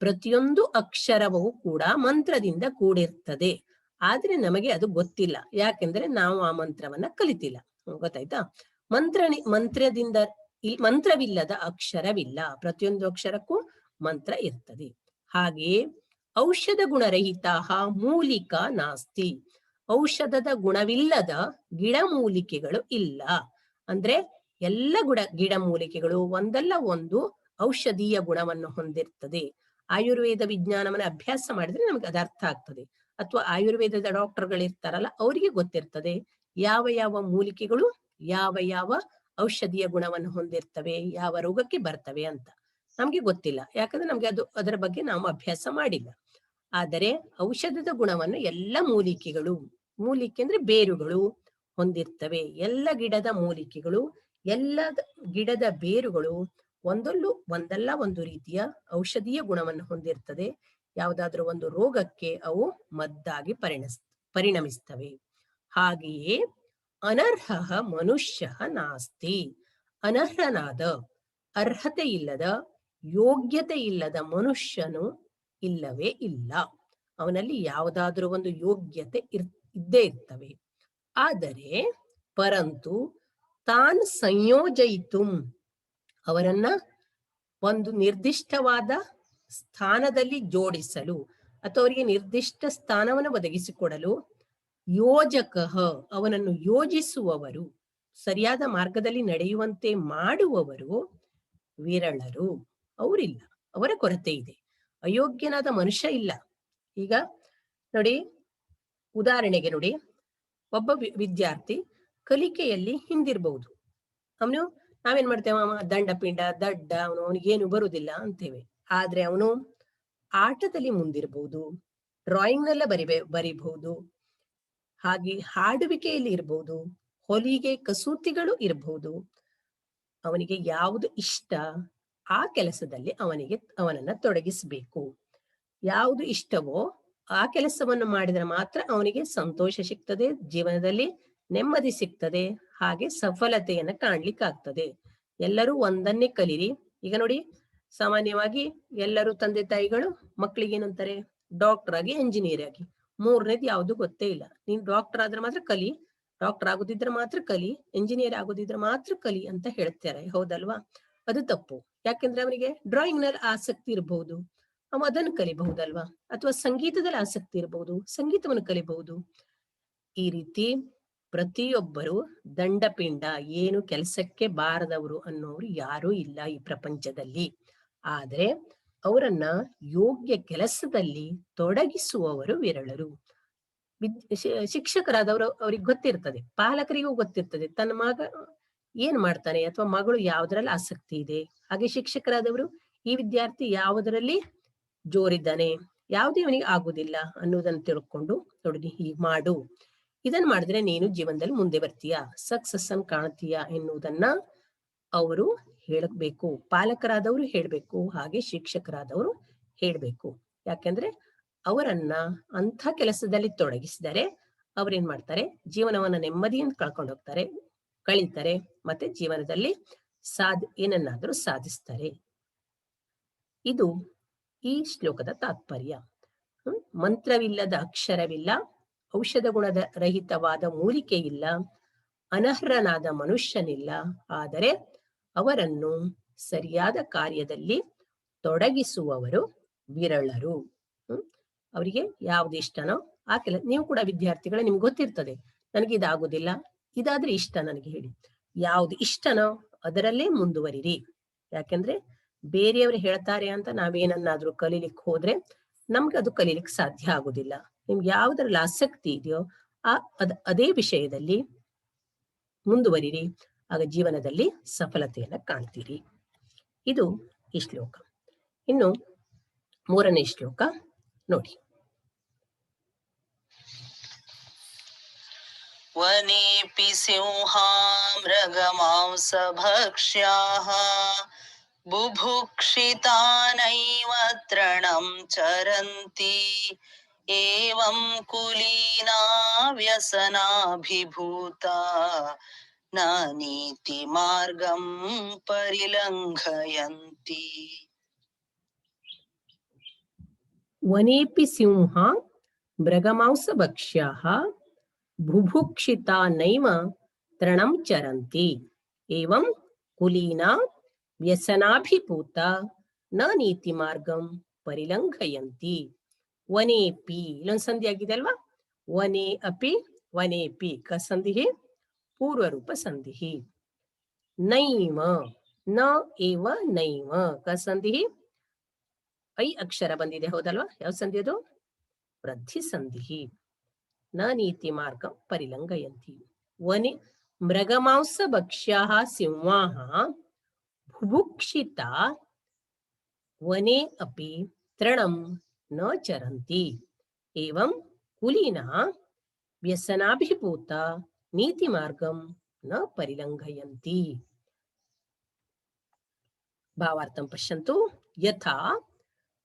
ಪ್ರತಿಯೊಂದು ಅಕ್ಷರವೂ ಕೂಡ ಮಂತ್ರದಿಂದ ಕೂಡಿರ್ತದೆ. ಆದ್ರೆ ನಮಗೆ ಅದು ಗೊತ್ತಿಲ್ಲ. ಯಾಕೆಂದ್ರೆ ನಾವು ಆ ಮಂತ್ರವನ್ನ ಕಲಿತಿಲ್ಲ. ಗೊತ್ತಾಯ್ತಾ? ಮಂತ್ರದಿಂದ ಮಂತ್ರವಿಲ್ಲದ ಅಕ್ಷರವಿಲ್ಲ. ಪ್ರತಿಯೊಂದು ಅಕ್ಷರಕ್ಕೂ ಮಂತ್ರ ಇರ್ತದೆ. ಹಾಗೆಯೇ ಔಷಧ ಗುಣರಹಿತಾಃ ಮೂಲಿಕಾ ನಾಸ್ತಿ, ಔಷಧದ ಗುಣವಿಲ್ಲದ ಗಿಡಮೂಲಿಕೆಗಳು ಇಲ್ಲ. ಅಂದ್ರೆ ಎಲ್ಲ ಗಿಡಮೂಲಿಕೆಗಳು ಒಂದಲ್ಲ ಒಂದು ಔಷಧೀಯ ಗುಣವನ್ನು ಹೊಂದಿರ್ತದೆ. ಆಯುರ್ವೇದ ವಿಜ್ಞಾನವನ್ನ ಅಭ್ಯಾಸ ಮಾಡಿದ್ರೆ ನಮ್ಗೆ ಅದು ಅರ್ಥ ಆಗ್ತದೆ. ಅಥವಾ ಆಯುರ್ವೇದದ ಡಾಕ್ಟರ್ಗಳಿರ್ತಾರಲ್ಲ, ಅವರಿಗೆ ಗೊತ್ತಿರ್ತದೆ ಯಾವ ಯಾವ ಮೂಲಿಕೆಗಳು ಯಾವ ಯಾವ ಔಷಧೀಯ ಗುಣವನ್ನು ಹೊಂದಿರ್ತವೆ, ಯಾವ ರೋಗಕ್ಕೆ ಬರ್ತವೆ ಅಂತ. ನಮ್ಗೆ ಗೊತ್ತಿಲ್ಲ, ಯಾಕಂದ್ರೆ ನಮ್ಗೆ ಅದರ ಬಗ್ಗೆ ನಾವು ಅಭ್ಯಾಸ ಮಾಡಿಲ್ಲ. ಆದರೆ ಔಷಧದ ಗುಣವನ್ನು ಎಲ್ಲ ಮೂಲಿಕೆಗಳು, ಮೂಲಿಕೆ ಅಂದ್ರೆ ಬೇರುಗಳು ಹೊಂದಿರ್ತವೆ. ಎಲ್ಲ ಗಿಡದ ಮೂಲಿಕೆಗಳು, ಎಲ್ಲ ಗಿಡದ ಬೇರುಗಳು ಒಂದಲ್ಲ ಒಂದು ರೀತಿಯ ಔಷಧೀಯ ಗುಣವನ್ನು ಹೊಂದಿರ್ತದೆ. ಯಾವುದಾದ್ರೂ ಒಂದು ರೋಗಕ್ಕೆ ಅವು ಮದ್ದಾಗಿ ಪರಿಣಮಿಸ್ತವೆ. ಹಾಗೆಯೇ ಅನರ್ಹ ಮನುಷ್ಯ ನಾಸ್ತಿ. ಅನರ್ಹನಾದ, ಅರ್ಹತೆ ಇಲ್ಲದ, ಯೋಗ್ಯತೆ ಇಲ್ಲದ ಮನುಷ್ಯನು ಇಲ್ಲವೇ ಇಲ್ಲ. ಅವನಲ್ಲಿ ಯಾವುದಾದ್ರೂ ಒಂದು ಯೋಗ್ಯತೆ ಇದ್ದೇ ಇರ್ತವೆ. ಆದರೆ ಪರಂತು ತಾನ್ ಸಂಯೋಜಯಿತು, ಅವರನ್ನ ಒಂದು ನಿರ್ದಿಷ್ಟವಾದ ಸ್ಥಾನದಲ್ಲಿ ಜೋಡಿಸಲು ಅಥವಾ ಅವರಿಗೆ ನಿರ್ದಿಷ್ಟ ಸ್ಥಾನವನ್ನು ಒದಗಿಸಿಕೊಡಲು ಯೋಜಕ, ಅವನನ್ನು ಯೋಜಿಸುವವರು, ಸರಿಯಾದ ಮಾರ್ಗದಲ್ಲಿ ನಡೆಯುವಂತೆ ಮಾಡುವವರು ವಿರಳರು. ಅವರಿಲ್ಲ, ಅವರ ಕೊರತೆ ಇದೆ. ಅಯೋಗ್ಯನಾದ ಮನುಷ್ಯ ಇಲ್ಲ. ಈಗ ನೋಡಿ, ಉದಾಹರಣೆಗೆ ನೋಡಿ, ಒಬ್ಬ ವಿದ್ಯಾರ್ಥಿ ಕಲಿಕೆಯಲ್ಲಿ ಹಿಂದಿರ್ಬಹುದು. ಅವನು ನಾವೇನ್ ಮಾಡ್ತೇವೆ, ದಂಡ ಪಿಂಡ ದಡ್ಡ, ಅವನಿಗೇನು ಬರುವುದಿಲ್ಲ ಅಂತೇವೆ. ಆದ್ರೆ ಅವನು ಆಟದಲ್ಲಿ ಮುಂದಿರ್ಬಹುದು, ಡ್ರಾಯಿಂಗ್ ನಲ್ಲ ಬರಿಬಹುದು, ಹಾಗೆ ಹಾಡುವಿಕೆಯಲ್ಲಿ ಇರ್ಬಹುದು, ಹೊಲಿಗೆ ಕಸೂತಿಗಳು ಇರಬಹುದು. ಅವನಿಗೆ ಯಾವುದು ಇಷ್ಟ ಆ ಕೆಲಸದಲ್ಲಿ ಅವನನ್ನ ತೊಡಗಿಸಬೇಕು. ಯಾವುದು ಇಷ್ಟವೋ ಆ ಕೆಲಸವನ್ನು ಮಾಡಿದ್ರೆ ಮಾತ್ರ ಅವನಿಗೆ ಸಂತೋಷ ಸಿಗ್ತದೆ, ಜೀವನದಲ್ಲಿ ನೆಮ್ಮದಿ ಸಿಗ್ತದೆ, ಹಾಗೆ ಸಫಲತೆಯನ್ನ ಕಾಣ್ಲಿಕ್ಕಾಗ್ತದೆ. ಎಲ್ಲರೂ ಒಂದನ್ನೇ ಕಲೀರಿ. ಈಗ ನೋಡಿ, ಸಾಮಾನ್ಯವಾಗಿ ಎಲ್ಲರೂ ತಂದೆ ತಾಯಿಗಳು ಮಕ್ಕಳಿಗೆ ಏನಂತಾರೆ, ಡಾಕ್ಟರ್ ಆಗಿ, ಎಂಜಿನಿಯರ್ ಆಗಿ. ಮೂರನೇದು ಯಾವುದು ಗೊತ್ತೇ ಇಲ್ಲ. ನೀನ್ ಡಾಕ್ಟರ್ ಆದ್ರೆ ಮಾತ್ರ ಕಲಿ, ಡಾಕ್ಟರ್ ಆಗೋದಿದ್ರೆ ಮಾತ್ರ ಕಲಿ, ಎಂಜಿನಿಯರ್ ಆಗೋದಿದ್ರೆ ಮಾತ್ರ ಕಲಿ ಅಂತ ಹೇಳ್ತಾರೆ. ಹೌದಲ್ವಾ? ಅದು ತಪ್ಪು. ಯಾಕೆಂದ್ರೆ ಅವನಿಗೆ ಡ್ರಾಯಿಂಗ್ ನಲ್ಲಿ ಆಸಕ್ತಿ ಇರಬಹುದು, ಅವ ಅದನ್ನು ಕಲಿಬಹುದಲ್ವಾ? ಅಥವಾ ಸಂಗೀತದಲ್ಲಿ ಆಸಕ್ತಿ ಇರಬಹುದು, ಸಂಗೀತವನ್ನು ಕಲಿಬಹುದು. ಈ ರೀತಿ ಪ್ರತಿಯೊಬ್ಬರು ದಂಡಪಿಂಡ, ಏನು ಕೆಲಸಕ್ಕೆ ಬಾರದವರು ಅನ್ನೋರು ಯಾರೂ ಇಲ್ಲ ಈ ಪ್ರಪಂಚದಲ್ಲಿ. ಆದ್ರೆ ಅವರನ್ನ ಯೋಗ್ಯ ಕೆಲಸದಲ್ಲಿ ತೊಡಗಿಸುವವರು ವಿರಳರು. ಶಿಕ್ಷಕರಾದವರು ಅವ್ರಿಗೆ ಗೊತ್ತಿರ್ತದೆ, ಪಾಲಕರಿಗೂ ಗೊತ್ತಿರ್ತದೆ ತನ್ನ ಮಗ ಏನ್ ಮಾಡ್ತಾನೆ ಅಥವಾ ಮಗಳು ಯಾವುದರಲ್ಲಿ ಆಸಕ್ತಿ ಇದೆ. ಹಾಗೆ ಶಿಕ್ಷಕರಾದವರು ಈ ವಿದ್ಯಾರ್ಥಿ ಯಾವುದರಲ್ಲಿ ಜೋರಿದ್ದಾನೆ, ಯಾವುದೇ ಅವನಿಗೆ ಆಗುದಿಲ್ಲ ಅನ್ನೋದನ್ನು ತಿಳ್ಕೊಂಡು, ನೋಡಿ ಹೀಗೆ ಮಾಡು, ಇದನ್ನ ಮಾಡಿದ್ರೆ ನೀನು ಜೀವನದಲ್ಲಿ ಮುಂದೆ ಬರ್ತೀಯಾ, ಸಕ್ಸಸ್ ಅನ್ನು ಕಾಣ್ತೀಯಾ ಎನ್ನುವುದನ್ನ ಅವರು ಹೇಳಬೇಕು. ಪಾಲಕರಾದವರು ಹೇಳ್ಬೇಕು, ಹಾಗೆ ಶಿಕ್ಷಕರಾದವರು ಹೇಳ್ಬೇಕು. ಯಾಕೆಂದ್ರೆ ಅವರನ್ನ ಅಂಥ ಕೆಲಸದಲ್ಲಿ ತೊಡಗಿಸಿದರೆ ಅವ್ರೇನ್ ಮಾಡ್ತಾರೆ, ಜೀವನವನ್ನ ನೆಮ್ಮದಿಯಿಂದ ಕಳೀತಾರೆ, ಮತ್ತೆ ಜೀವನದಲ್ಲಿ ಏನನ್ನಾದ್ರೂ ಸಾಧಿಸ್ತಾರೆ. ಇದು ಈ ಶ್ಲೋಕದ ತಾತ್ಪರ್ಯ. ಮಂತ್ರವಿಲ್ಲದ ಅಕ್ಷರವಿಲ್ಲ, ಔಷಧ ಗುಣದ ರಹಿತವಾದ ಮೂಲಿಕೆ ಇಲ್ಲ, ಅನರ್ಹನಾದ ಮನುಷ್ಯನಿಲ್ಲ. ಆದರೆ ಅವರನ್ನು ಸರಿಯಾದ ಕಾರ್ಯದಲ್ಲಿ ತೊಡಗಿಸುವವರು ವಿರಳರು. ಅವರಿಗೆ ಯಾವ್ದು ಇಷ್ಟನೋ ಆ ನೀವು ಕೂಡ ವಿದ್ಯಾರ್ಥಿಗಳೇ, ನಿಮ್ಗೆ ಗೊತ್ತಿರ್ತದೆ, ನನಗೆ ಇದಾಗುದಿಲ್ಲ, ಇದಾದ್ರೆ ಇಷ್ಟ, ನನಗೆ ಹೇಳಿ. ಯಾವ್ದು ಇಷ್ಟನೋ ಅದರಲ್ಲೇ ಮುಂದುವರಿರಿ. ಯಾಕೆಂದ್ರೆ ಬೇರೆಯವರು ಹೇಳ್ತಾರೆ ಅಂತ ನಾವೇನನ್ನಾದ್ರೂ ಕಲೀಲಿಕ್ಕೆ ಹೋದ್ರೆ ನಮ್ಗೆ ಅದು ಕಲೀಲಿಕ್ಕೆ ಸಾಧ್ಯ ಆಗುದಿಲ್ಲ. ನಿಮ್ಗೆ ಯಾವ್ದ್ರಲ್ಲಿ ಆಸಕ್ತಿ ಇದೆಯೋ ಅದೇ ವಿಷಯದಲ್ಲಿ ಮುಂದುವರಿರಿ, ಆಗ ಜೀವನದಲ್ಲಿ ಸಫಲತೆಯನ್ನ ಕಾಣ್ತೀರಿ. ಇದು ಈ ಶ್ಲೋಕ. ಇನ್ನು ಮೂರನೇ ಶ್ಲೋಕ ನೋಡಿ. ವನೇಪಿ ಸಿಂಹಾ ಮೃಗಮಾಂಸ ಭಕ್ಷ್ಯಾಃ ಬುಭುಕ್ಷಿತಾನೈವ ತೃಣಂ ಚರಂತಿ ಏವಂ ಕುಲೀನಾ ವ್ಯಸನಾಭಿಭೂತಾ ನ ನೀತಿ ಮಾರ್ಗಂ ಪರಿಲಂಘಯಂತಿ. ವನೇಪಿ ಸಿಂಹ ಮೃಗಮಾಂಸ ಭಕ್ಷ್ಯಾಃ ಬುಭುಕ್ಷಿತಾ ನೈವ ತೃಣಂ ಚರಂತಿ ಏವಂ ಕುಲೀನಾ ವ್ಯಸನಾಭಿಭೂತ ನ ನೀತಿ ಮಾರ್ಗಂ ಪರಿಲಂಘಯಂತಿ. ವನೇಪಿ, ಇಲ್ಲೊಂದು ಸಂಧಿ ಆಗಿದೆ ಅಲ್ವಾ? ವನೇ ಅಪಿ, ವನೇಪಿ ಕಸಂಧಿ, ಪೂರ್ವರೂಪ ಸಂಧಿ. ನೈವ, ನ ಏವ ನೈವ ಕಸಂಧಿ, ಐ ಅಕ್ಷರ ಬಂದಿದೆ, ಹೌದಲ್ವಾ? ಯಾವ ಸಂಧಿ ಅದು? ವೃದ್ಧಿ ಸಂಧಿ. ನ ನೀತಿ ಮಾರ್ಗ ಪರಿಲಂಘಯಂತಿ. ವನೆ ಮೃಗಮಾಂಸ ಭಕ್ಷ್ಯಾಃ ಸಿಂಹಾಃ ಬುಭುಕ್ಷಿತಾ ವನೆ ಅಪಿ ತೃಣಂ ನ ಚರಂತಿ ಏವಂ ಕುಲೀನಃ ವ್ಯಸನಾಭಿಭೂತ ನೀತಿ ಮಾರ್ಗಂ ನ ಪರಿಲಂಘಯಂತಿ. ಭಾವಾರ್ಥಂ ಪಶ್ಯಂತು. ಯಥಾ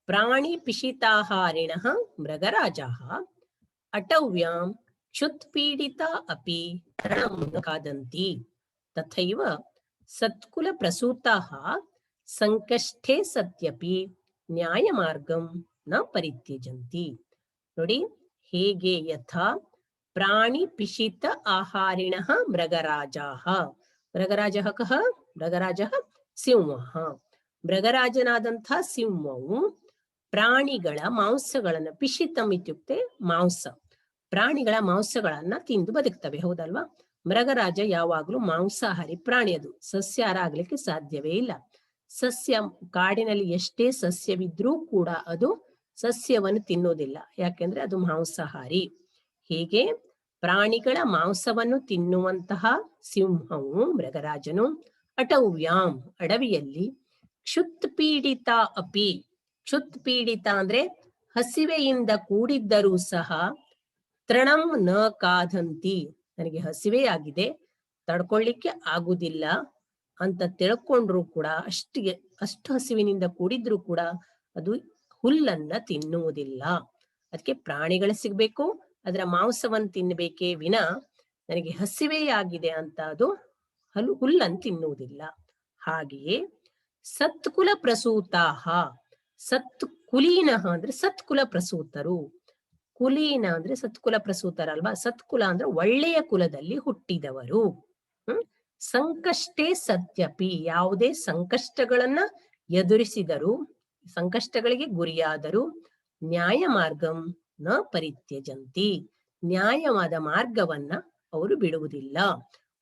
ಪ್ರಾಣಿ ಪಿಶಿತಾಹಾರಿಣಃ ಮೃಗರಾಜಾಃ ಅಟವ್ಯಾಂ क्षुत्पीडिता अपि तरणं न खादन्ति तथैव सत्कुलप्रसूताः ಸಂಕಷ್ಟೇ ಸತ್ಯಪಿ ನ್ಯಾಯಮಾರ್ಗಂ ನ ಪರಿತ್ಯಜಂತಿ. ನೋಡಿ, ಹೇಗೆ ಯಥಾ ಪ್ರಾಣಿ ಪಿಶಿತ ಆಹಾರಿಣಃ ಮೃಗರಾಜಾಃ. ಮೃಗರಾಜಃ ಕಃ? ಮೃಗರಾಜಃ ಸಿಂಹಃ. ಮೃಗರಾಜನಾದಂಥ ಸಿಂಹವು ಪ್ರಾಣಿಗಳ ಮಾಂಸಗಳನ್ನು, ಪಿಶಿತಂ ಇತ್ಯುಕ್ತೆ ಮಾಂಸ, ಪ್ರಾಣಿಗಳ ಮಾಂಸಗಳನ್ನ ತಿಂದು ಬದುಕ್ತವೆ, ಹೌದಲ್ವಾ? ಮೃಗರಾಜ ಯಾವಾಗ್ಲೂ ಮಾಂಸಾಹಾರಿ ಪ್ರಾಣಿ, ಅದು ಸಸ್ಯಾಹಾರ ಆಗ್ಲಿಕ್ಕೆ ಸಾಧ್ಯವೇ ಇಲ್ಲ. ಸಸ್ಯ, ಕಾಡಿನಲ್ಲಿ ಎಷ್ಟೇ ಸಸ್ಯವಿದ್ರೂ ಕೂಡ ಅದು ಸಸ್ಯವನ್ನು ತಿನ್ನೋದಿಲ್ಲ, ಯಾಕೆಂದ್ರೆ ಅದು ಮಾಂಸಾಹಾರಿ. ಹೀಗೆ ಪ್ರಾಣಿಗಳ ಮಾಂಸವನ್ನು ತಿನ್ನುವಂತಹ ಸಿಂಹವು, ಮೃಗರಾಜನು, ಅಟವ್ಯಾಂ ಅಡವಿಯಲ್ಲಿ, ಕ್ಷುತ್ ಪೀಡಿತ ಅಪಿ, ಕ್ಷುತ್ ಪೀಡಿತ ಅಂದ್ರೆ ಹಸಿವೆಯಿಂದ ಕೂಡಿದ್ದರೂ ಸಹ, ತೃಣಂ ನ ಕಾದಂತಿ, ನನಗೆ ಹಸಿವೆ ಆಗಿದೆ, ತಡ್ಕೊಳ್ಳಿಕ್ಕೆ ಆಗುದಿಲ್ಲ ಅಂತ ತಿಳ್ಕೊಂಡ್ರು ಕೂಡ, ಅಷ್ಟು ಹಸಿವಿನಿಂದ ಕೂಡಿದ್ರು ಕೂಡ ಅದು ಹುಲ್ಲನ್ನ ತಿನ್ನುವುದಿಲ್ಲ. ಅದಕ್ಕೆ ಪ್ರಾಣಿಗಳು ಸಿಗ್ಬೇಕು, ಅದರ ಮಾಂಸವನ್ನು ತಿನ್ನಬೇಕೇ ವಿನ ನನಗೆ ಹಸಿವೆಯಾಗಿದೆ ಅಂತ ಅದು ಹುಲ್ಲನ್ನು ತಿನ್ನುವುದಿಲ್ಲ. ಹಾಗೆಯೇ ಸತ್ಕುಲ ಪ್ರಸೂತಾಹ, ಸತ್ ಕುಲೀನಃ ಅಂದ್ರೆ ಸತ್ಕುಲ ಪ್ರಸೂತರು, ಕುಲೀನ ಅಂದ್ರೆ ಸತ್ಕುಲ ಪ್ರಸೂತರಲ್ವಾ? ಸತ್ಕುಲ ಅಂದ್ರೆ ಒಳ್ಳೆಯ ಕುಲದಲ್ಲಿ ಹುಟ್ಟಿದವರು. ಸಂಕಷ್ಟೇ ಸತ್ಯಪಿ, ಯಾವುದೇ ಸಂಕಷ್ಟಗಳನ್ನ ಎದುರಿಸಿದರು, ಸಂಕಷ್ಟಗಳಿಗೆ ಗುರಿಯಾದರು, ನ್ಯಾಯ ಮಾರ್ಗಂ ನ ಪರಿತ್ಯಜಂತಿ, ನ್ಯಾಯವಾದ ಮಾರ್ಗವನ್ನ ಅವರು ಬಿಡುವುದಿಲ್ಲ.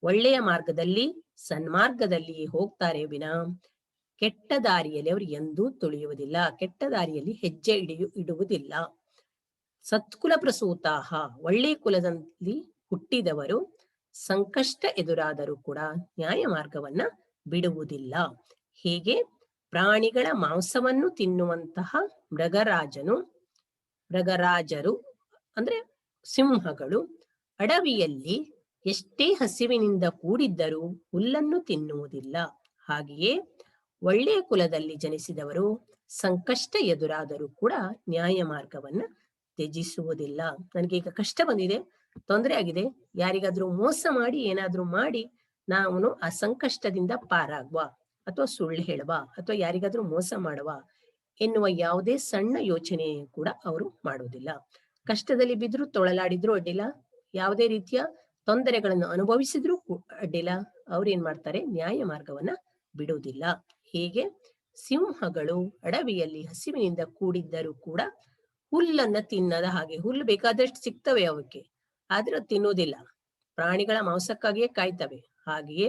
ಒಳ್ಳೆಯ ಮಾರ್ಗದಲ್ಲಿ, ಸನ್ಮಾರ್ಗದಲ್ಲಿ ಹೋಗ್ತಾರೆ ವಿನ ಕೆಟ್ಟ ದಾರಿಯಲ್ಲಿ ಅವರು ಎಂದೂ ತುಳಿಯುವುದಿಲ್ಲ, ಕೆಟ್ಟ ದಾರಿಯಲ್ಲಿ ಹೆಜ್ಜೆ ಇಡುವುದಿಲ್ಲ. ಸತ್ಕುಲ ಪ್ರಸೂತಾಹ, ಒಳ್ಳೆಯ ಕುಲದಲ್ಲಿ ಹುಟ್ಟಿದವರು ಸಂಕಷ್ಟ ಎದುರಾದರೂ ಕೂಡ ನ್ಯಾಯ ಮಾರ್ಗವನ್ನ ಬಿಡುವುದಿಲ್ಲ. ಹೀಗೆ ಪ್ರಾಣಿಗಳ ಮಾಂಸವನ್ನು ತಿನ್ನುವಂತಹ ಮೃಗರಾಜರು ಅಂದ್ರೆ ಸಿಂಹಗಳು ಅಡವಿಯಲ್ಲಿ ಎಷ್ಟೇ ಹಸಿವಿನಿಂದ ಕೂಡಿದ್ದರೂ ಹುಲ್ಲನ್ನು ತಿನ್ನುವುದಿಲ್ಲ. ಹಾಗೆಯೇ ಒಳ್ಳೆಯ ಕುಲದಲ್ಲಿ ಜನಿಸಿದವರು ಸಂಕಷ್ಟ ಎದುರಾದರೂ ಕೂಡ ನ್ಯಾಯ ಮಾರ್ಗವನ್ನ ತ್ಯಜಿಸುವುದಿಲ್ಲ. ನನಗೆ ಈಗ ಕಷ್ಟ ಬಂದಿದೆ, ತೊಂದರೆ ಆಗಿದೆ, ಯಾರಿಗಾದ್ರೂ ಮೋಸ ಮಾಡಿ ಏನಾದ್ರೂ ಮಾಡಿ ನಾನು ಆ ಸಂಕಷ್ಟದಿಂದ ಪಾರಾಗುವ, ಅಥವಾ ಸುಳ್ಳು ಹೇಳುವ, ಅಥವಾ ಯಾರಿಗಾದ್ರೂ ಮೋಸ ಮಾಡುವ ಎನ್ನುವ ಯಾವುದೇ ಸಣ್ಣ ಯೋಚನೆ ಕೂಡ ಅವರು ಮಾಡುವುದಿಲ್ಲ. ಕಷ್ಟದಲ್ಲಿ ಬಿದ್ರು ತೊಳಲಾಡಿದ್ರು ಅಡ್ಡಿಲ್ಲ, ಯಾವುದೇ ರೀತಿಯ ತೊಂದರೆಗಳನ್ನು ಅನುಭವಿಸಿದ್ರು ಅಡ್ಡಿಲ್ಲ, ಅವ್ರೇನ್ ಮಾಡ್ತಾರೆ? ನ್ಯಾಯ ಮಾರ್ಗವನ್ನ ಬಿಡುವುದಿಲ್ಲ. ಹೀಗೆ ಸಿಂಹಗಳು ಅಡವಿಯಲ್ಲಿ ಹಸಿವಿನಿಂದ ಕೂಡಿದ್ದರೂ ಕೂಡ ಹುಲ್ಲನ್ನ ತಿನ್ನದ ಹಾಗೆ, ಹುಲ್ಲು ಬೇಕಾದಷ್ಟು ಸಿಗ್ತವೆ ಅವಕ್ಕೆ, ಆದ್ರೆ ತಿನ್ನೋದಿಲ್ಲ, ಪ್ರಾಣಿಗಳ ಮಾಂಸಕ್ಕಾಗಿಯೇ ಕಾಯ್ತವೆ. ಹಾಗೆಯೇ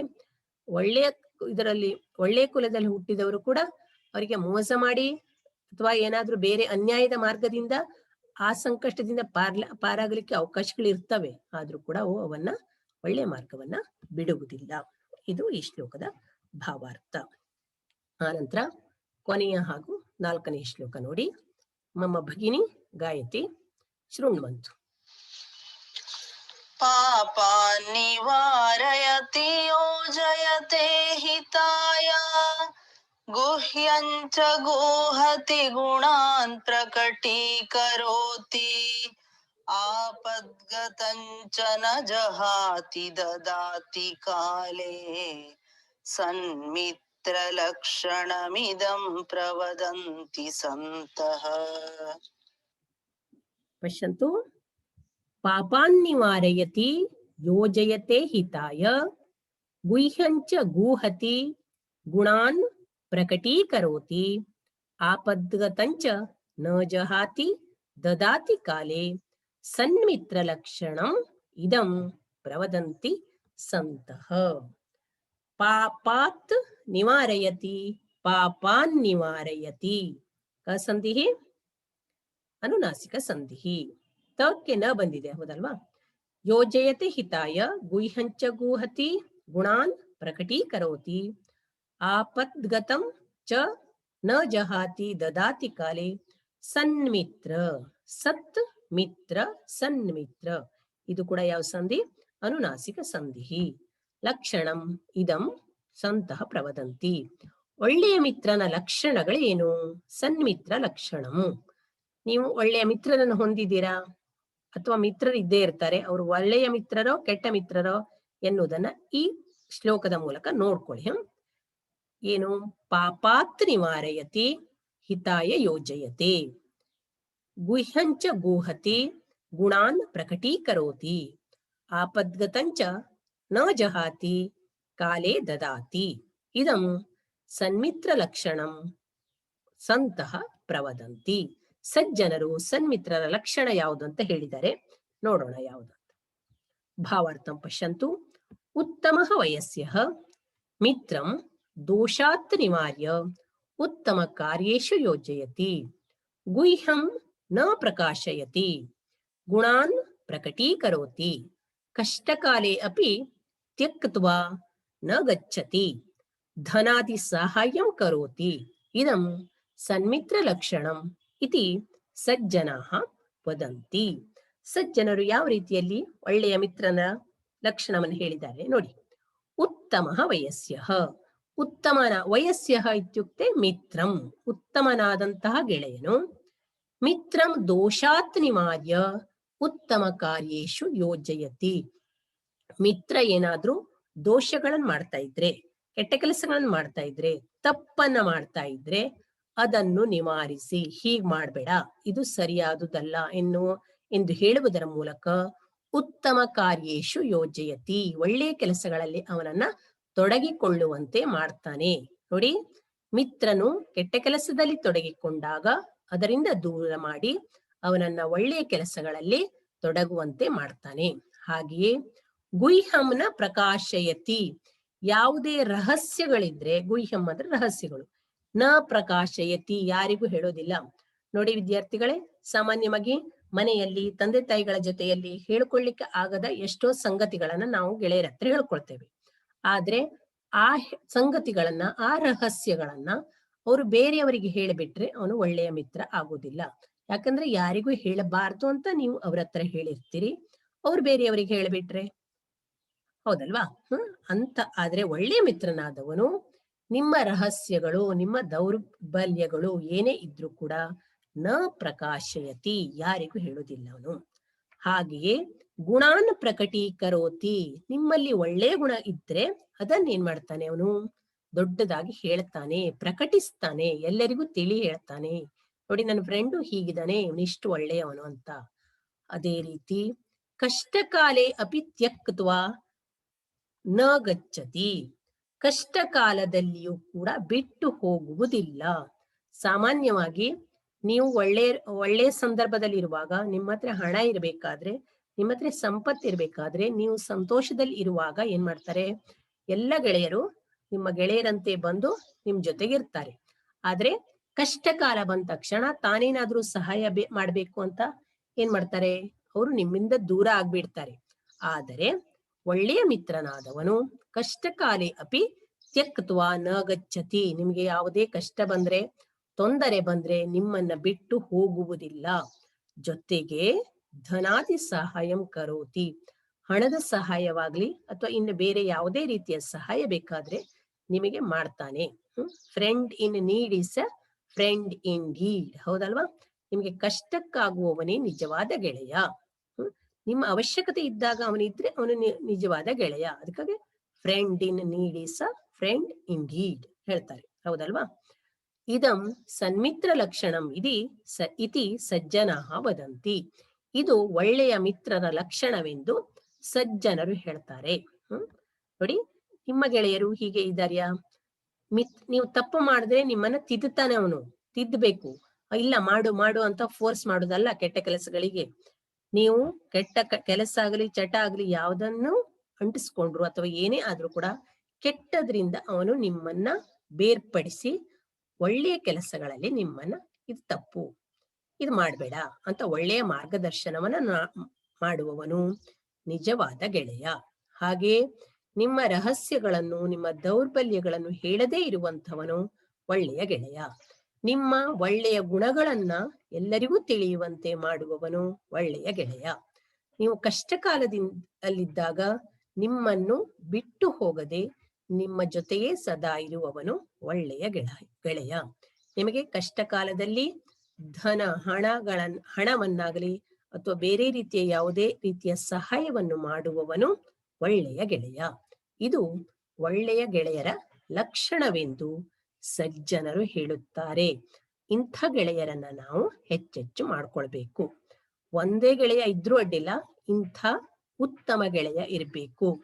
ಒಳ್ಳೆಯ ಕುಲದಲ್ಲಿ ಹುಟ್ಟಿದವರು ಕೂಡ ಅವರಿಗೆ ಮೋಸ ಮಾಡಿ ಅಥವಾ ಏನಾದ್ರೂ ಬೇರೆ ಅನ್ಯಾಯದ ಮಾರ್ಗದಿಂದ ಆ ಸಂಕಷ್ಟದಿಂದ ಪಾರಾಗಲಿಕ್ಕೆ ಅವಕಾಶಗಳು ಇರ್ತವೆ, ಆದ್ರೂ ಕೂಡ ಅವನ್ನ ಒಳ್ಳೆಯ ಮಾರ್ಗವನ್ನ ಬಿಡುವುದಿಲ್ಲ. ಇದು ಈ ಶ್ಲೋಕದ ಭಾವಾರ್ಥ. ಆನಂತರ ಕೊನೆಯ ಹಾಗೂ 4ನೇ ಶ್ಲೋಕ ನೋಡಿ. ಮಮ್ಮ ಭಗಿನಿ ಗಾಯತಿ ಶೃಣ್ವಂತು. ಪಾಪಾನ್ ನಿವಾರಯತಿ ಯೋಜಯತೆ ಹಿತಾಯ ಗುಹ್ಯಂಚ ಗೋಹತಿ ಗುಣಾನ್ ಪ್ರಕಟೀಕರೋತಿ ಆಪದ್ಗತಂಚ ನ ಜಹಾತಿ ದದಾತಿ ಕಾಲೇ ಸನ್ಮಿತ್ರ ಲಕ್ಷಣಮಿದಂ ಪ್ರವದಂತಿ ಸಂತಃ. ಪಶ್ಯಂತು. ಪಾಪಾನ್ ನಿವಾರಯತಿ ಯೋಜಯತೆ ಹಿತಾಯ ಗುಹ್ಯಂಚ ಗೂಹತಿ ಗುಣಾನ್ ಪ್ರಕಟೀಕರೋತಿ ಆಪದ್ಗತಂಚ ನ ಜಹಾತಿ ದದಾತಿ ಕಾಲೇ ಸನ್ಮಿತ್ರ ಲಕ್ಷಣಂ ಇದಂ ಪ್ರವದಂತಿ ಸಂತಃ. ಪಾಪಾತ್ ನಿವಾರಯತಿ, ಪಾಪಾನ್ ನಿವಾರಯತಿ, ಕ ಸಂಧಿ ಅನುನಾಸಿಕ ಸಂಧಿ, ತಕ್ಕೆ ನ ಬಂದಿದೆ, ಹೌದಲ್ವಾ? ಯೋಜಯತೆ ಹಿತಾಯ ಗುಹ್ಯಂಚ ಗೂಹತಿ ಗುಣಾನ್ ಪ್ರಕಟೀಕರೋತಿ ಆಪದ್ಗತಂ ಚ ನ ಜಹಾತಿ ದದಾತಿ ಕಾಲೇ ಸನ್ಮಿತ್ರ. ಸತ್ ಮಿತ್ರ ಸನ್ಮಿತ್ರ, ಇದು ಕೂಡ ಯಾವ ಸಂಧಿ? ಅನುನಾಸಿಕ ಸಂಧಿ. ಲಕ್ಷಣಂ ಇದಂ ಸಂತಃ ಪ್ರವದಂತಿ, ಒಳ್ಳೆಯ ಮಿತ್ರನ ಲಕ್ಷಣಗಳೇನು? ಸನ್ಮಿತ್ರ ಲಕ್ಷಣಂ. ನೀವು ಒಳ್ಳೆಯ ಮಿತ್ರನನ್ನು ಹೊಂದಿದ್ದೀರಾ? ಅಥವಾ ಮಿತ್ರರು ಇದ್ದೇ ಇರ್ತಾರೆ. ಅವರು ಒಳ್ಳೆಯ ಮಿತ್ರರೋ ಕೆಟ್ಟ ಮಿತ್ರರೋ ಎನ್ನುವುದನ್ನ ಈ ಶ್ಲೋಕದ ಮೂಲಕ ನೋಡ್ಕೊಳ್ಳಿ. ಏನು? ಪಾಪಾತ್ ನಿವಾರಯತಿ ಹಿತಾಯ ಯೋಜಯತೆ, ಗುಹ್ಯಂಚ ಗೂಹತಿ ಗುಣಾನ್ ಪ್ರಕಟೀಕರೋತಿ, ಆಪದ್ಗತಂಚ ನ ಜಹಾತಿ ಕಾಲೇ ದದಾತಿ, ಇದಂ ಸನ್ಮಿತ್ರ ಲಕ್ಷಣಂ ಸಂತಹ ಪ್ರವದಂತಿ. ಸಜ್ಜನರು ಸನ್ಮಿತ್ರರ ಲಕ್ಷಣ ಯಾವುದು ಅಂತ ಹೇಳಿದ್ದಾರೆ, ನೋಡೋಣ ಯಾವುದು. ಭಾವಾರ್ಥಂ ಪಶ್ಯಂತು. ಉತ್ತಮಃ ವಯಸ್ಯಃ ಮಿತ್ರಂ ದೋಷಾತ್ ನಿವಾರ್ಯ ಉತ್ತಮ ಕಾರ್ಯೇಷು ಯೋಜಯತಿ, ಗುಹ್ಯಂ ನ ಪ್ರಕಾಶಯತಿ, ಗುಣಾನ್ ಪ್ರಕಟೀಕರೋತಿ, ಕಷ್ಟಕಾಲೇ ಅಪಿ ತ್ಯಕ್ತ್ವಾ ನ ಗಚ್ಚತಿ, ಧನಾದಿ ಸಾಹಾಯ್ಯಂ ಕರೋತಿ, ಇದಂ ಸನ್ಮಿತ್ರ ಲಕ್ಷಣಂ ಇತಿ ಸಜ್ಜನಾಃ ವದಂತಿ. ಸಜ್ಜನರು ಯಾವ ರೀತಿಯಲ್ಲಿ ಒಳ್ಳೆಯ ಮಿತ್ರನ ಲಕ್ಷಣವನ್ನು ಹೇಳಿದ್ದಾರೆ ನೋಡಿ. ಉತ್ತಮಃ ವಯಸ್ಯಃ, ಉತ್ತಮನ ವಯಸ್ಯಃ ಇತ್ಯುಕ್ತೆ ಮಿತ್ರಂ, ಉತ್ತಮನಾದಂತಹ ಗೆಳೆಯನು. ಮಿತ್ರಂ ದೋಷಾತ್ ನಿವಾರ್ಯ ಉತ್ತಮ ಕಾರ್ಯೇಷು ಯೋಜಯತಿ, ಮಿತ್ರ ಏನಾದ್ರೂ ದೋಷಗಳನ್ನು ಮಾಡ್ತಾ ಇದ್ರೆ, ಕೆಟ್ಟ ಕೆಲಸಗಳನ್ನು ಮಾಡ್ತಾ ಇದ್ರೆ, ತಪ್ಪನ್ನ ಮಾಡ್ತಾ ಇದ್ರೆ ಅದನ್ನು ನಿವಾರಿಸಿ, ಹೀಗ್ ಮಾಡ್ಬೇಡ, ಇದು ಸರಿಯಾದುದಲ್ಲ ಎಂದು ಹೇಳುವುದರ ಮೂಲಕ ಉತ್ತಮ ಕಾರ್ಯೇಷು ಯೋಜಯತಿ, ಒಳ್ಳೆಯ ಕೆಲಸಗಳಲ್ಲಿ ಅವನನ್ನ ತೊಡಗಿಕೊಳ್ಳುವಂತೆ ಮಾಡ್ತಾನೆ. ನೋಡಿ, ಮಿತ್ರನು ಕೆಟ್ಟ ಕೆಲಸದಲ್ಲಿ ತೊಡಗಿಕೊಂಡಾಗ ಅದರಿಂದ ದೂರ ಮಾಡಿ ಅವನನ್ನ ಒಳ್ಳೆಯ ಕೆಲಸಗಳಲ್ಲಿ ತೊಡಗುವಂತೆ ಮಾಡ್ತಾನೆ. ಹಾಗೆಯೇ ಗುಹ್ಯಂನ ಪ್ರಕಾಶಯತಿ, ಯಾವುದೇ ರಹಸ್ಯಗಳಿದ್ರೆ, ಗುಹ್ಯಂ ಅಂದ್ರೆ ರಹಸ್ಯಗಳು, ನ ಪ್ರಕಾಶಯತಿ ಯಾರಿಗೂ ಹೇಳೋದಿಲ್ಲ. ನೋಡಿ ವಿದ್ಯಾರ್ಥಿಗಳೇ, ಸಾಮಾನ್ಯವಾಗಿ ಮನೆಯಲ್ಲಿ ತಂದೆ ತಾಯಿಗಳ ಜೊತೆಯಲ್ಲಿ ಹೇಳ್ಕೊಳ್ಳಿಕ್ಕೆ ಆಗದ ಎಷ್ಟೋ ಸಂಗತಿಗಳನ್ನ ನಾವು ಗೆಳೆಯರ ಹತ್ರ ಹೇಳ್ಕೊಳ್ತೇವೆ. ಆದ್ರೆ ಆ ಸಂಗತಿಗಳನ್ನ, ಆ ರಹಸ್ಯಗಳನ್ನ ಅವರು ಬೇರೆಯವರಿಗೆ ಹೇಳಿಬಿಟ್ರೆ ಅವನು ಒಳ್ಳೆಯ ಮಿತ್ರ ಆಗೋದಿಲ್ಲ. ಯಾಕಂದ್ರೆ ಯಾರಿಗೂ ಹೇಳಬಾರ್ದು ಅಂತ ನೀವು ಅವ್ರ ಹತ್ರ ಹೇಳಿರ್ತೀರಿ, ಅವ್ರು ಬೇರೆಯವರಿಗೆ ಹೇಳಿಬಿಟ್ರೆ, ಹೌದಲ್ವಾ? ಅಂತ ಆದ್ರೆ ಒಳ್ಳೆಯ ಮಿತ್ರನಾದವನು ನಿಮ್ಮ ರಹಸ್ಯಗಳು, ನಿಮ್ಮ ದೌರ್ಬಲ್ಯಗಳು ಏನೇ ಇದ್ರೂ ಕೂಡ ನ ಪ್ರಕಾಶಯತಿ, ಯಾರಿಗೂ ಹೇಳುವುದಿಲ್ಲ ಅವನು. ಹಾಗೆಯೇ ಗುಣಾನ್ ಪ್ರಕಟೀಕರೋತಿ, ನಿಮ್ಮಲ್ಲಿ ಒಳ್ಳೆಯ ಗುಣ ಇದ್ರೆ ಅದನ್ನೇನ್ ಮಾಡ್ತಾನೆ ಅವನು? ದೊಡ್ಡದಾಗಿ ಹೇಳ್ತಾನೆ, ಪ್ರಕಟಿಸ್ತಾನೆ, ಎಲ್ಲರಿಗೂ ತಿಳಿ ಹೇಳ್ತಾನೆ. ನೋಡಿ, ನನ್ನ ಫ್ರೆಂಡು ಹೀಗಿದ್ದಾನೆ, ಇವನಿಷ್ಟು ಒಳ್ಳೆಯವನು ಅಂತ. ಅದೇ ರೀತಿ ಕಷ್ಟಕಾಲೇ ಅಪಿ ತ್ಯಕ್ತ್ವಾ ನ ಗಚ್ಚತಿ, ಕಷ್ಟ ಕಾಲದಲ್ಲಿಯೂ ಕೂಡ ಬಿಟ್ಟು ಹೋಗುವುದಿಲ್ಲ. ಸಾಮಾನ್ಯವಾಗಿ ನೀವು ಒಳ್ಳೆಯ ಸಂದರ್ಭದಲ್ಲಿ ಇರುವಾಗ, ನಿಮ್ಮ ಹತ್ರ ಹಣ ಇರಬೇಕಾದ್ರೆ, ನಿಮ್ಮ ಹತ್ರ ಸಂಪತ್ತು ಇರ್ಬೇಕಾದ್ರೆ, ನೀವು ಸಂತೋಷದಲ್ಲಿ ಇರುವಾಗ ಏನ್ ಮಾಡ್ತಾರೆ? ಎಲ್ಲ ಗೆಳೆಯರು ನಿಮ್ಮ ಗೆಳೆಯರಂತೆ ಬಂದು ನಿಮ್ ಜೊತೆಗಿರ್ತಾರೆ. ಆದ್ರೆ ಕಷ್ಟ ಕಾಲ ಬಂದ ತಕ್ಷಣ ತಾನೇನಾದ್ರೂ ಸಹಾಯ ಮಾಡ್ಬೇಕು ಅಂತ ಏನ್ ಮಾಡ್ತಾರೆ? ಅವರು ನಿಮ್ಮಿಂದ ದೂರ ಆಗ್ಬಿಡ್ತಾರೆ. ಆದರೆ ಒಳ್ಳೆಯ ಮಿತ್ರನಾದವನು ಕಷ್ಟಕಾಲೇ ಅಪಿ ತ್ಯಕ್ತ್ವಾ ನ ಗಚ್ಚತಿ, ನಿಮ್ಗೆ ಯಾವುದೇ ಕಷ್ಟ ಬಂದ್ರೆ, ತೊಂದರೆ ಬಂದ್ರೆ ನಿಮ್ಮನ್ನ ಬಿಟ್ಟು ಹೋಗುವುದಿಲ್ಲ. ಜೊತೆಗೆ ಧನಾದಿ ಸಹಾಯಂ ಕರೋತಿ, ಹಣದ ಸಹಾಯವಾಗ್ಲಿ ಅಥವಾ ಇನ್ನು ಬೇರೆ ಯಾವುದೇ ರೀತಿಯ ಸಹಾಯ ಬೇಕಾದ್ರೆ ನಿಮಗೆ ಮಾಡ್ತಾನೆ. Friend in need is a friend in deed, ಹೌದಲ್ವಾ? ನಿಮ್ಗೆ ಕಷ್ಟಕ್ಕಾಗುವವನೇ ನಿಜವಾದ ಗೆಳೆಯ. ನಿಮ್ಮ ಅವಶ್ಯಕತೆ ಇದ್ದಾಗ ಅವನಿದ್ರೆ ಅವನು ನಿಜವಾದ ಗೆಳೆಯ. ಅದಕ್ಕಾಗಿ friend in need is a friend in deed ಹೇಳ್ತಾರೆ, ಹೌದಲ್ವಾ? ಇದಂ ಸನ್ಮಿತ್ರ ಲಕ್ಷಣಂ ಇತಿ ಸಜ್ಜನಾಃ ವದಂತಿ, ಇದು ಒಳ್ಳೆಯ ಮಿತ್ರರ ಲಕ್ಷಣವೆಂದು ಸಜ್ಜನರು ಹೇಳ್ತಾರೆ. ನೋಡಿ, ನಿಮ್ಮ ಗೆಳೆಯರು ಹೀಗೆ ಇದ್ದಾರ್ಯಾ? ನೀವು ತಪ್ಪು ಮಾಡಿದ್ರೆ ನಿಮ್ಮನ್ನ ತಿದ್ದುತ್ತಾನೆ ಅವನು, ತಿದ್ದಬೇಕು. ಇಲ್ಲ ಮಾಡು ಅಂತ ಫೋರ್ಸ್ ಮಾಡೋದಲ್ಲ ಕೆಟ್ಟ ಕೆಲಸಗಳಿಗೆ. ನೀವು ಕೆಟ್ಟ ಕೆಲಸ ಆಗಲಿ ಚಟ ಆಗಲಿ ಯಾವುದನ್ನು ಅಂಟಿಸ್ಕೊಂಡ್ರು ಅಥವಾ ಏನೇ ಆದ್ರೂ ಕೂಡ ಕೆಟ್ಟದ್ರಿಂದ ಅವನು ನಿಮ್ಮನ್ನ ಬೇರ್ಪಡಿಸಿ ಒಳ್ಳೆಯ ಕೆಲಸಗಳಲ್ಲಿ ನಿಮ್ಮನ್ನ ಇದು ತಪ್ಪು, ಇದು ಮಾಡಬೇಡ ಅಂತ ಒಳ್ಳೆಯ ಮಾರ್ಗದರ್ಶನವನ್ನ ಮಾಡುವವನು ನಿಜವಾದ ಗೆಳೆಯ. ಹಾಗೆ ನಿಮ್ಮ ರಹಸ್ಯಗಳನ್ನು, ನಿಮ್ಮ ದೌರ್ಬಲ್ಯಗಳನ್ನು ಹೇಳದೇ ಇರುವಂತವನು ಒಳ್ಳೆಯ ಗೆಳೆಯ. ನಿಮ್ಮ ಒಳ್ಳೆಯ ಗುಣಗಳನ್ನ ಎಲ್ಲರಿಗೂ ತಿಳಿಯುವಂತೆ ಮಾಡುವವನು ಒಳ್ಳೆಯ ಗೆಳೆಯ. ನೀವು ಕಷ್ಟ ಕಾಲದಲ್ಲಿದ್ದಾಗ ನಿಮ್ಮನ್ನು ಬಿಟ್ಟು ಹೋಗದೆ ನಿಮ್ಮ ಜೊತೆಯೇ ಸದಾ ಇರುವವನು ಒಳ್ಳೆಯ ಗೆಳೆಯ. ನಿಮಗೆ ಕಷ್ಟ ಕಾಲದಲ್ಲಿ ಹಣವನ್ನಾಗಲಿ ಅಥವಾ ಬೇರೆ ರೀತಿಯ ಯಾವುದೇ ರೀತಿಯ ಸಹಾಯವನ್ನು ಮಾಡುವವನು ಒಳ್ಳೆಯ ಗೆಳೆಯ. ಇದು ಒಳ್ಳೆಯ ಗೆಳೆಯರ ಲಕ್ಷಣವೆಂದು ಸಜ್ಜನರು ಹೇಳುತ್ತಾರೆ. ಇಂಥ ಗೆಳೆಯರನ್ನ ನಾವು ಹೆಚ್ಚೆಚ್ಚು ಮಾಡ್ಕೊಳ್ಬೇಕು. ಒಂದೇ ಗೆಳೆಯ ಇದ್ರೂ ಅಡ್ಡಿಲ್ಲ, ಇಂಥ ಉತ್ತಮ ಗೆಳೆಯ ಇರಬೇಕು.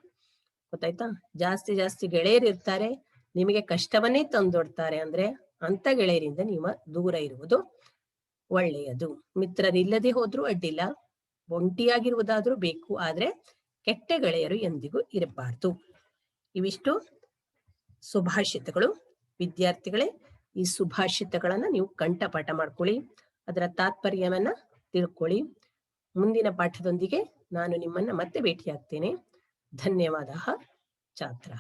ಗೊತ್ತಾಯ್ತಾ? ಜಾಸ್ತಿ ಜಾಸ್ತಿ ಗೆಳೆಯರು ಇರ್ತಾರೆ, ನಿಮಗೆ ಕಷ್ಟವನ್ನೇ ತಂದೊಡ್ತಾರೆ ಅಂದ್ರೆ ಅಂತ ಗೆಳೆಯರಿಂದ ನೀವು ದೂರ ಇರುವುದು ಒಳ್ಳೆಯದು. ಮಿತ್ರರಿಲ್ಲದೆ ಹೋದ್ರೂ ಅಡ್ಡಿಲ್ಲ, ಒಂಟಿಯಾಗಿರುವುದಾದ್ರೂ ಬೇಕು, ಆದ್ರೆ ಕೆಟ್ಟ ಗೆಳೆಯರು ಎಂದಿಗೂ ಇರಬಾರ್ದು. ಇವಿಷ್ಟು ಸುಭಾಷಿತಗಳು. ವಿದ್ಯಾರ್ಥಿಗಳೇ, ಈ ಸುಭಾಷಿತಗಳನ್ನ ನೀವು ಕಂಠಪಾಠ ಮಾಡ್ಕೊಳ್ಳಿ, ಅದರ ತಾತ್ಪರ್ಯವನ್ನ ತಿಳ್ಕೊಳ್ಳಿ. ಮುಂದಿನ ಪಾಠದೊಂದಿಗೆ ನಾನು ನಿಮ್ಮನ್ನ ಮತ್ತೆ ಭೇಟಿಯಾಗ್ತೇನೆ. ಧನ್ಯವಾದ ಛಾತ್ರ.